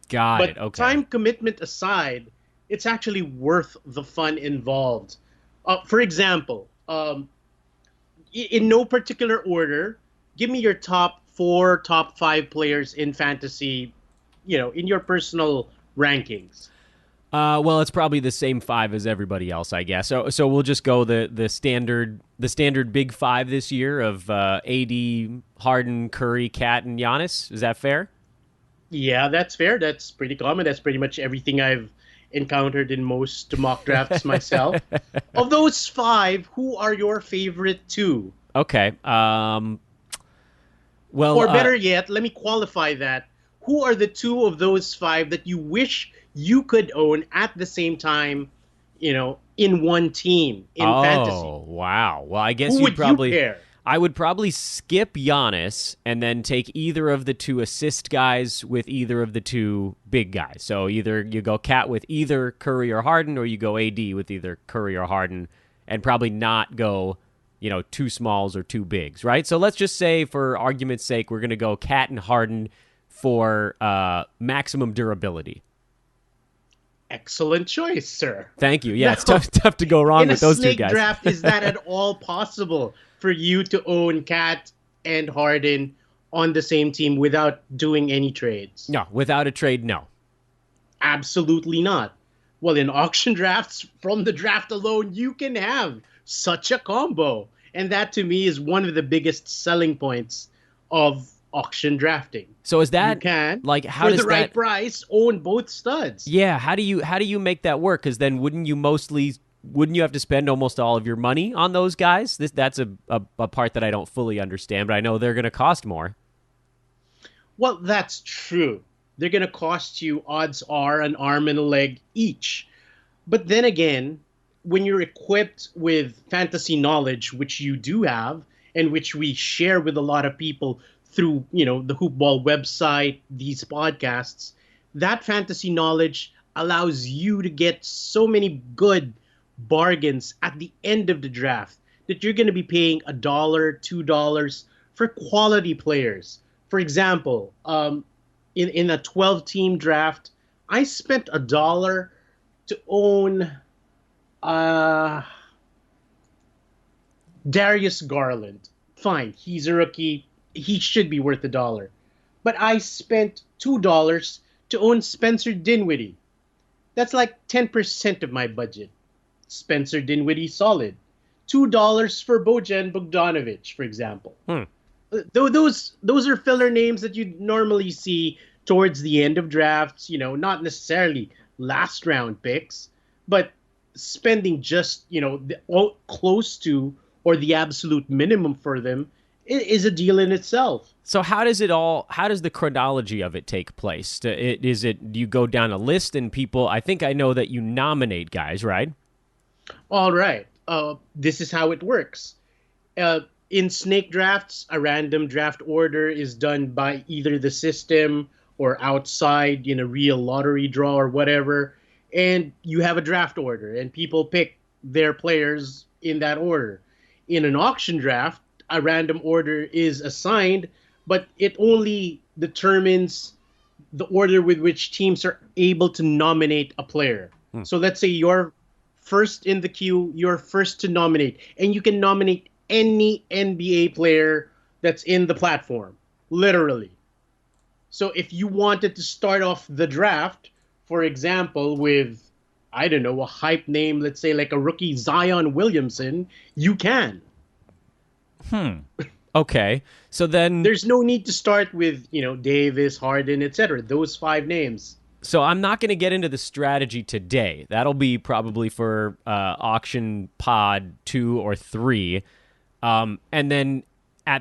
Got it. Okay. Time commitment aside, it's actually worth the fun involved. For example, in no particular order, give me your top 4, top 5 players in fantasy, in your personal rankings. Well, it's probably the same 5 as everybody else, I guess. So we'll just go the standard big 5 this year of AD, Harden, Curry, Cat, and Giannis. Is that fair? Yeah, that's fair. That's pretty common. That's pretty much everything I've encountered in most mock drafts myself. Of those 5, who are your favorite 2? Okay. Well, or better yet, let me qualify that. Who are the 2 of those 5 that you wish you could own at the same time, in one team in fantasy. Oh, wow. Well, I guess Who would you pair? I would probably skip Giannis and then take either of the two assist guys with either of the two big guys. So either you go Cat with either Curry or Harden, or you go AD with either Curry or Harden, and probably not go, two smalls or two bigs, right? So let's just say, for argument's sake, we're going to go Cat and Harden for maximum durability. Excellent choice, sir. Thank you. Yeah, it's tough to go wrong with those two guys. In a snake draft, is that at all possible for you to own Cat and Harden on the same team without doing any trades? No, without a trade, no. Absolutely not. Well, in auction drafts, from the draft alone, you can have such a combo. And that, to me, is one of the biggest selling points of auction drafting. So is that, you can, like, how for does the right that price, own both studs? Yeah, how do you make that work? Because then wouldn't you have to spend almost all of your money on those guys? That's a part that I don't fully understand, but I know they're going to cost more. Well, that's true. They're going to cost you, odds are, an arm and a leg each. But then again, when you're equipped with fantasy knowledge, which you do have, and which we share with a lot of people through, the Hoopball website, these podcasts, that fantasy knowledge allows you to get so many good bargains at the end of the draft that you're going to be paying $1, $2 for quality players. For example, in a 12-team draft, I spent $1 to own Darius Garland. Fine, he's a rookie. He should be worth $1. But I spent $2 to own Spencer Dinwiddie. That's like 10% of my budget. Spencer Dinwiddie, solid. $2 for Bojan Bogdanovic, for example. Those are filler names that you normally see towards the end of drafts, not necessarily last round picks, but spending just, close to or the absolute minimum for them is a deal in itself. So how does the chronology of it take place? Do you go down a list and people, I think I know that you nominate guys, right? All right. This is how it works. In snake drafts, a random draft order is done by either the system or outside in a real lottery draw or whatever. And you have a draft order and people pick their players in that order. In an auction draft, a random order is assigned, but it only determines the order with which teams are able to nominate a player. So let's say you're first in the queue, you're first to nominate, and you can nominate any NBA player that's in the platform, literally. So if you wanted to start off the draft, for example, with, I don't know, a hype name, let's say like a rookie Zion Williamson, you can. Okay. So then there's no need to start with, Davis, Harden, etc. Those 5 names. So I'm not going to get into the strategy today. That'll be probably for auction pod 2 or 3. And then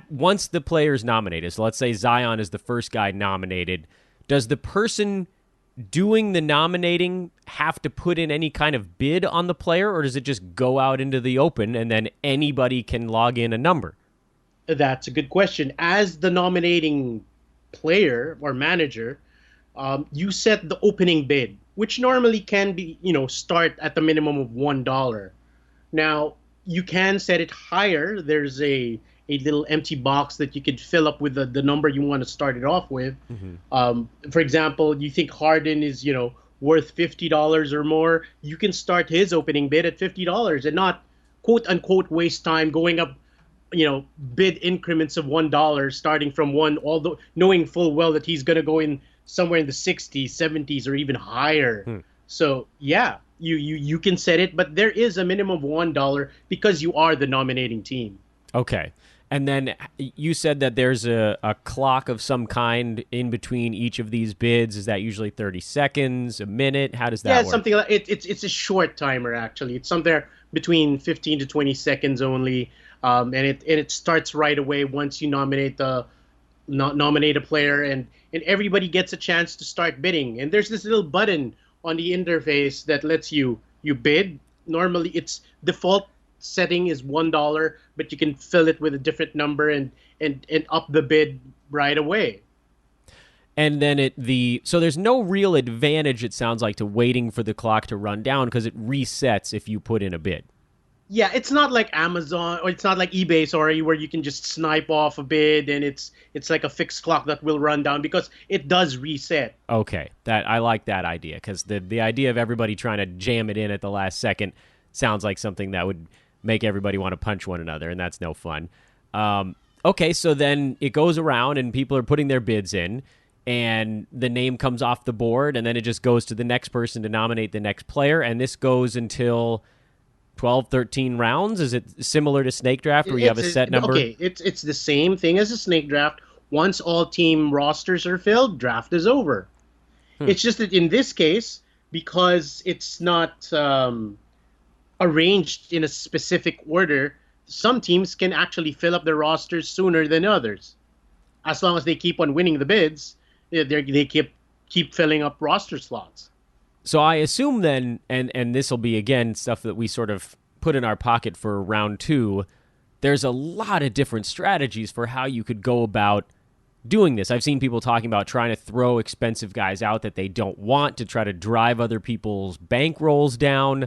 once the player's nominated, so let's say Zion is the first guy nominated, does the person doing the nominating have to put in any kind of bid on the player, or does it just go out into the open and then anybody can log in a number? That's a good question. As the nominating player or manager, you set the opening bid, which normally can be, start at the minimum of $1. Now, you can set it higher. There's a little empty box that you could fill up with the number you want to start it off with. For example, you think Harden is, worth $50 or more, you can start his opening bid at $50 and not, quote unquote, waste time going up, bid increments of $1, starting from 1, although knowing full well that he's going to go in somewhere in the 60s, 70s, or even higher. So yeah, you can set it, but there is a minimum of $1 because you are the nominating team. Okay. And then you said that there's a clock of some kind in between each of these bids. Is that usually 30 seconds, a minute? How does that work? Yeah, something like it's a short timer, actually. It's somewhere between 15 to 20 seconds only. And it starts right away once you nominate a player, and everybody gets a chance to start bidding. And there's this little button on the interface that lets you bid normally its default setting is $1, but you can fill it with a different number and up the bid right away. And then so there's no real advantage, it sounds like, to waiting for the clock to run down because it resets if you put in a bid. Yeah, it's not like Amazon or it's not like eBay, sorry, where you can just snipe off a bid and it's like a fixed clock that will run down because it does reset. Okay, I like that idea because the idea of everybody trying to jam it in at the last second sounds like something that would make everybody want to punch one another, and that's no fun. Okay, so then it goes around and people are putting their bids in, and the name comes off the board, and then it just goes to the next person to nominate the next player, and this goes until 12, 13 rounds? Is it similar to Snake Draft where you have a set number? Okay, it's the same thing as a Snake Draft. Once all team rosters are filled, draft is over. It's just that in this case, because it's not arranged in a specific order, some teams can actually fill up their rosters sooner than others. As long as they keep on winning the bids, they keep filling up roster slots. So I assume then, and this will be, again, stuff that we sort of put in our pocket for round 2, there's a lot of different strategies for how you could go about doing this. I've seen people talking about trying to throw expensive guys out that they don't want to try to drive other people's bankrolls down.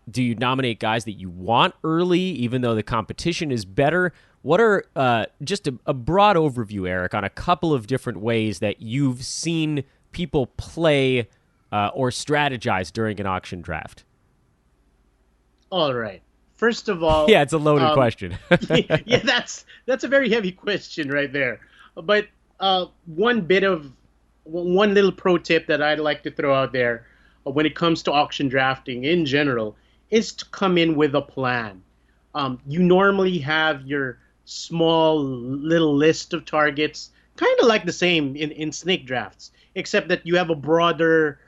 Do you nominate guys that you want early, even though the competition is better? What are just a broad overview, Eric, on a couple of different ways that you've seen people play or strategize during an auction draft? All right. First of all, yeah, it's a loaded question. yeah, that's a very heavy question right there. But one little pro tip that I'd like to throw out there when it comes to auction drafting in general is to come in with a plan. You normally have your small little list of targets, kind of like the same in snake drafts, except that you have a broader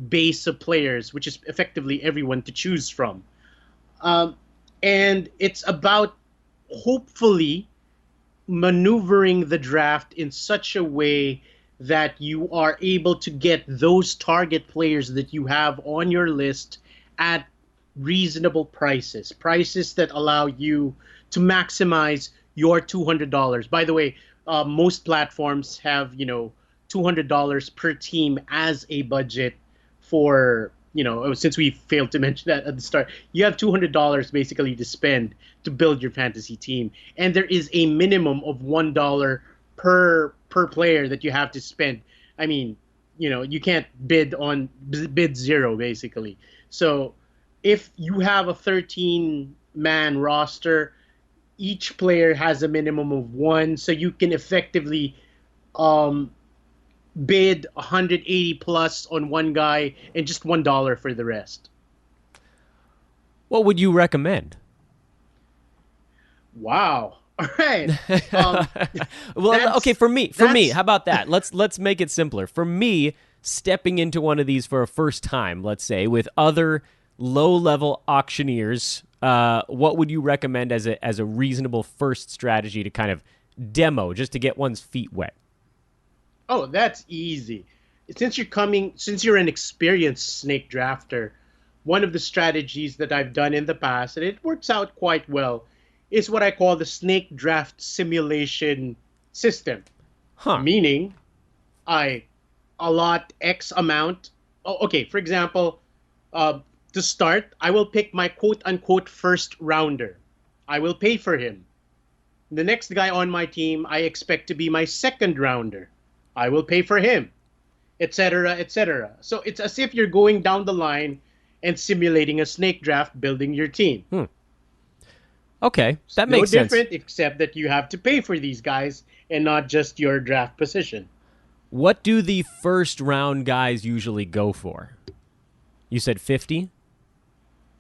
base of players, which is effectively everyone to choose from. And it's about hopefully maneuvering the draft in such a way that you are able to get those target players that you have on your list at reasonable prices that allow you to maximize your $200. By the way, most platforms have, $200 per team as a budget for, since we failed to mention that at the start, you have $200 basically to spend to build your fantasy team. And there is a minimum of $1 per player that you have to spend. I mean, you can't bid zero basically. So if you have a 13-man roster, each player has a minimum of 1, so you can effectively bid 180 plus on one guy and just $1 for the rest. What would you recommend? Wow. All right. Well, okay, for me, how about that? Let's make it simpler. For me, stepping into one of these for a first time, let's say, with other low-level auctioneers, what would you recommend as a reasonable first strategy to kind of demo, just to get one's feet wet? Oh, that's easy. Since you're an experienced snake drafter, one of the strategies that I've done in the past, and it works out quite well, is what I call the snake draft simulation system. Meaning, I allot X amount. Okay, for example, to start, I will pick my quote-unquote first rounder. I will pay for him. The next guy on my team, I expect to be my second rounder. I will pay for him, etc., etc. So it's as if you're going down the line and simulating a snake draft, building your team. Okay, that makes sense. No different, except that you have to pay for these guys and not just your draft position. What do the first round guys usually go for? You said 50?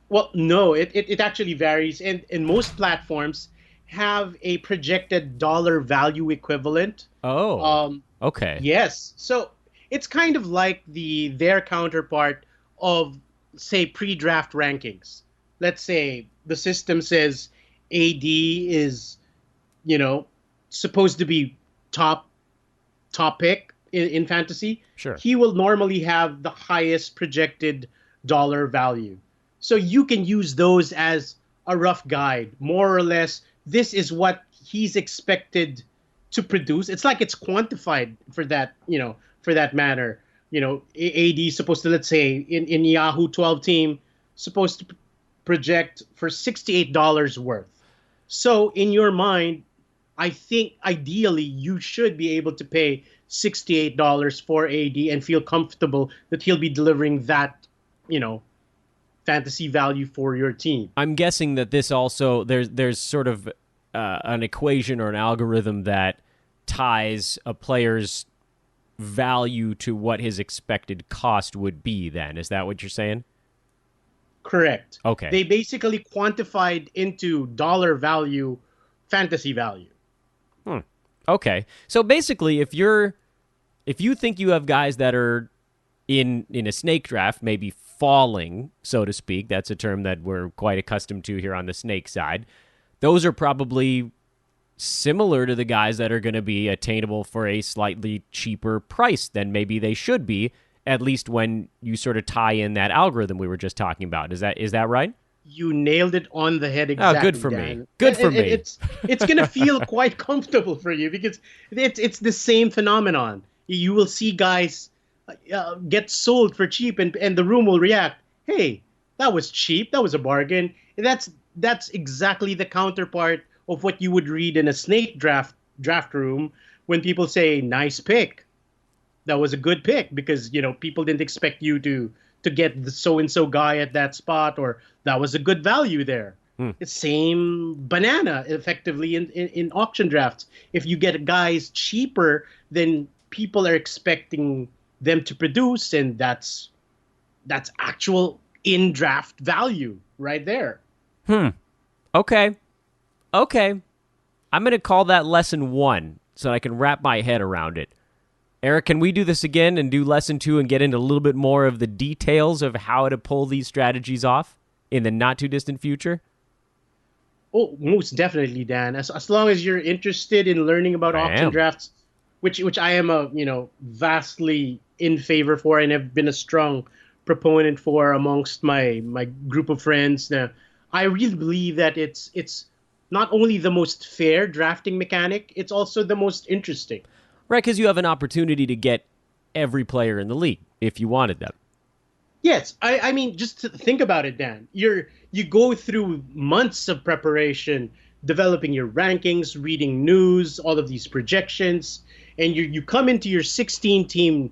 Well, no, it actually varies, and most platforms have a projected dollar value equivalent. Oh, okay. Yes, so it's kind of like their counterpart of, say, pre-draft rankings. Let's say the system says AD is, supposed to be top pick in fantasy. Sure. He will normally have the highest projected dollar value. So you can use those as a rough guide, more or less. This is what he's expected to produce. It's like it's quantified for that, for that matter. AD is supposed to, let's say, in Yahoo 12 team, supposed to project for $68 worth. So in your mind, I think ideally you should be able to pay $68 for AD and feel comfortable that he'll be delivering that, fantasy value for your team. I'm guessing that this also, there's sort of an equation or an algorithm that ties a player's value to what his expected cost would be then. Is that what you're saying? Correct. Okay. They basically quantified into dollar value, fantasy value. Okay. So basically, if you think you have guys that are in a snake draft, maybe falling, so to speak, that's a term that we're quite accustomed to here on the snake side, those are probably similar to the guys that are going to be attainable for a slightly cheaper price than maybe they should be, at least when you sort of tie in that algorithm we were just talking about. Is that right? You nailed it on the head exactly. Oh, good for Dan. me. Good for me. It's going to feel quite comfortable for you because it's the same phenomenon. You will see guys get sold for cheap, and the room will react. Hey, that was cheap. That was a bargain. And that's exactly the counterpart of what you would read in a snake draft room when people say, "Nice pick." That was a good pick because people didn't expect you to get the so-and-so guy at that spot, or that was a good value there. It's same banana effectively in auction drafts. If you get guys cheaper than people are expecting them to produce, and that's actual in-draft value right there. Okay. I'm going to call that lesson 1 so I can wrap my head around it. Erik, can we do this again and do lesson 2 and get into a little bit more of the details of how to pull these strategies off in the not-too-distant future? Oh, most definitely, Dan. As long as you're interested in learning about auction drafts, which I am vastly in favor for and have been a strong proponent for amongst my group of friends. Now, I really believe that it's not only the most fair drafting mechanic, it's also the most interesting. Right, because you have an opportunity to get every player in the league if you wanted them. Yes, I mean, just to think about it, Dan. You go through months of preparation, developing your rankings, reading news, all of these projections, and you come into your 16-team,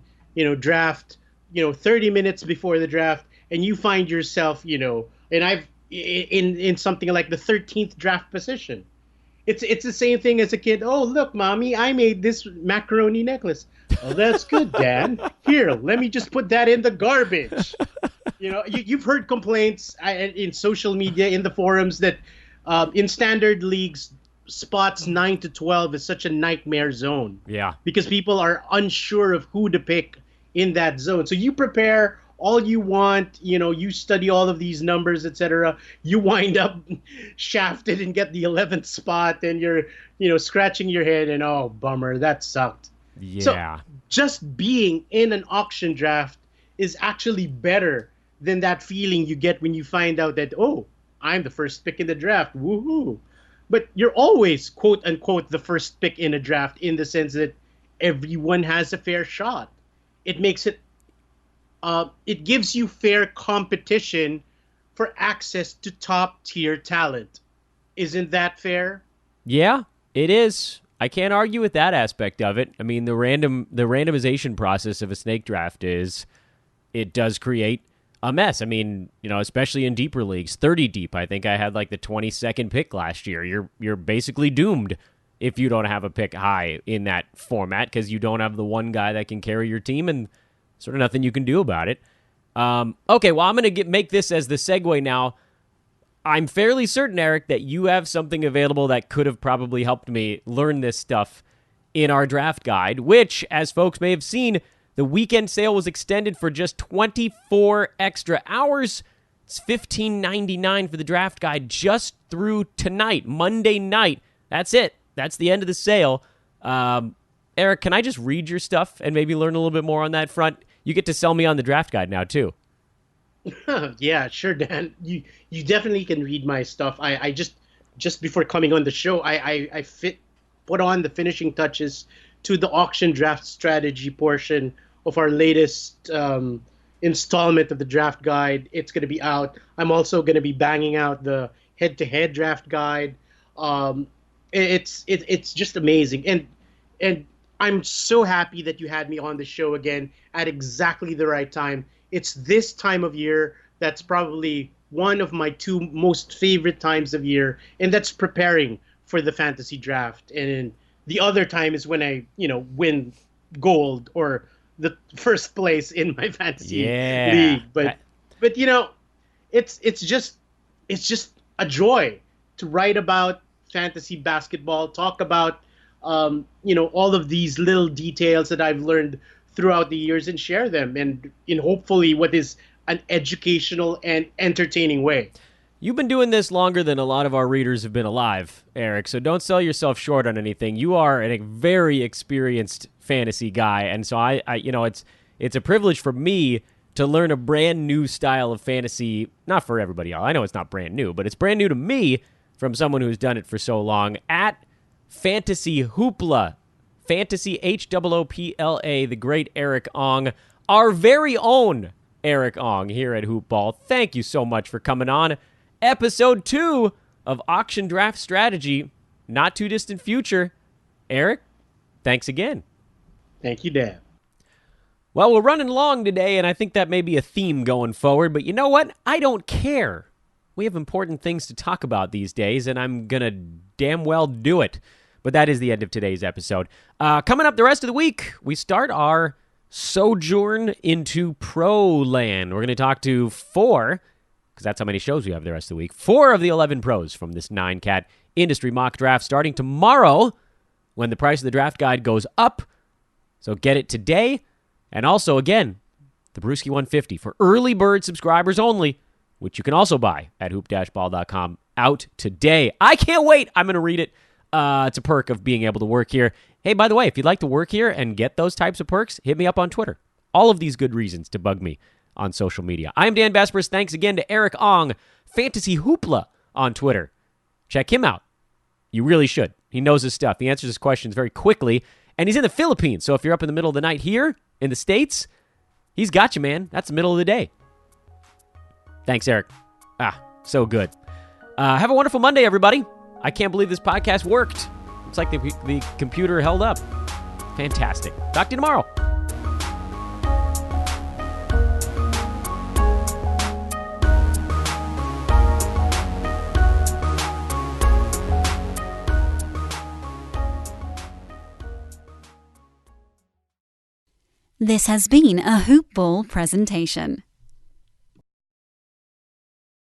draft, 30 minutes before the draft, and you find yourself, and I've in something like the 13th draft position. It's the same thing as a kid. Oh, look, mommy, I made this macaroni necklace. Oh, that's good, Dad. Here, let me just put that in the garbage. You've heard complaints in social media, in the forums, that in standard leagues, spots 9 to 12 is such a nightmare zone. Yeah. Because people are unsure of who to pick in that zone. So you prepare all you want, you study all of these numbers, etc. You wind up shafted and get the 11th spot, and you're, scratching your head and, oh, bummer, that sucked. Yeah. So just being in an auction draft is actually better than that feeling you get when you find out that, oh, I'm the first pick in the draft. Woohoo. But you're always, quote unquote, the first pick in a draft, in the sense that everyone has a fair shot. It makes it it gives you fair competition for access to top-tier talent. Isn't that fair? Yeah, it is. I can't argue with that aspect of it. I mean, the randomization process of a snake draft it does create a mess. I mean, especially in deeper leagues, 30 deep. I think I had like the 22nd pick last year. You're basically doomed if you don't have a pick high in that format, because you don't have the one guy that can carry your team, and sort of nothing you can do about it. Okay, well, I'm going to make this as the segue now. I'm fairly certain, Erik, that you have something available that could have probably helped me learn this stuff in our draft guide, which, as folks may have seen, the weekend sale was extended for just 24 extra hours. It's $15.99 for the draft guide just through tonight, Monday night. That's it. That's the end of the sale. Erik, can I just read your stuff and maybe learn a little bit more on that front? You get to sell me on the draft guide now, too. Yeah, sure, Dan. You definitely can read my stuff. I just before coming on the show, I put on the finishing touches to the auction draft strategy portion of our latest installment of the draft guide. It's going to be out. I'm also going to be banging out the head-to-head draft guide. Um, it's just amazing, and I'm so happy that you had me on the show again at exactly the right time. It's this time of year that's probably one of my two most favorite times of year, and that's preparing for the fantasy draft. And the other time is when I, win gold or the first place in my fantasy Yeah. league. But it's just a joy to write about fantasy basketball, talk about all of these little details that I've learned throughout the years and share them and in hopefully what is an educational and entertaining way. You've been doing this longer than a lot of our readers have been alive, Eric, so don't sell yourself short on anything. You are a very experienced fantasy guy, and so it's a privilege for me to learn a brand new style of fantasy, not for everybody else. I know it's not brand new, but it's brand new to me from someone who's done it for so long. At Fantasy Hoopla, Fantasy HOOPLA, the great Erik Ong, our very own Erik Ong here at Hoopball. Thank you so much for coming on. Episode 2 of Auction Draft Strategy, not too distant future. Erik, thanks again. Thank you, Dan. Well, we're running long today, and I think that may be a theme going forward, but you know what? I don't care. We have important things to talk about these days, and I'm going to damn well do it. But that is the end of today's episode. Coming up the rest of the week, we start our sojourn into pro land. We're going to talk to 4, because that's how many shows we have the rest of the week, 4 of the 11 pros from this 9-cat industry mock draft starting tomorrow when the price of the draft guide goes up. So get it today. And also, again, the Brewski 150 for early bird subscribers only, which you can also buy at hoop-ball.com, out today. I can't wait. I'm going to read it. It's a perk of being able to work here. Hey, by the way, if you'd like to work here and get those types of perks, hit me up on Twitter. All of these good reasons to bug me on social media. I'm Dan Besbris. Thanks again to Erik Ong, Fantasy Hoopla on Twitter. Check him out. You really should. He knows his stuff. He answers his questions very quickly, and he's in the Philippines. So if you're up in the middle of the night here in the States, he's got you, man. That's the middle of the day. Thanks, Erik. So good. Have a wonderful Monday, everybody. I can't believe this podcast worked. It's like the computer held up. Fantastic. Talk to you tomorrow. This has been a Hoop Ball presentation.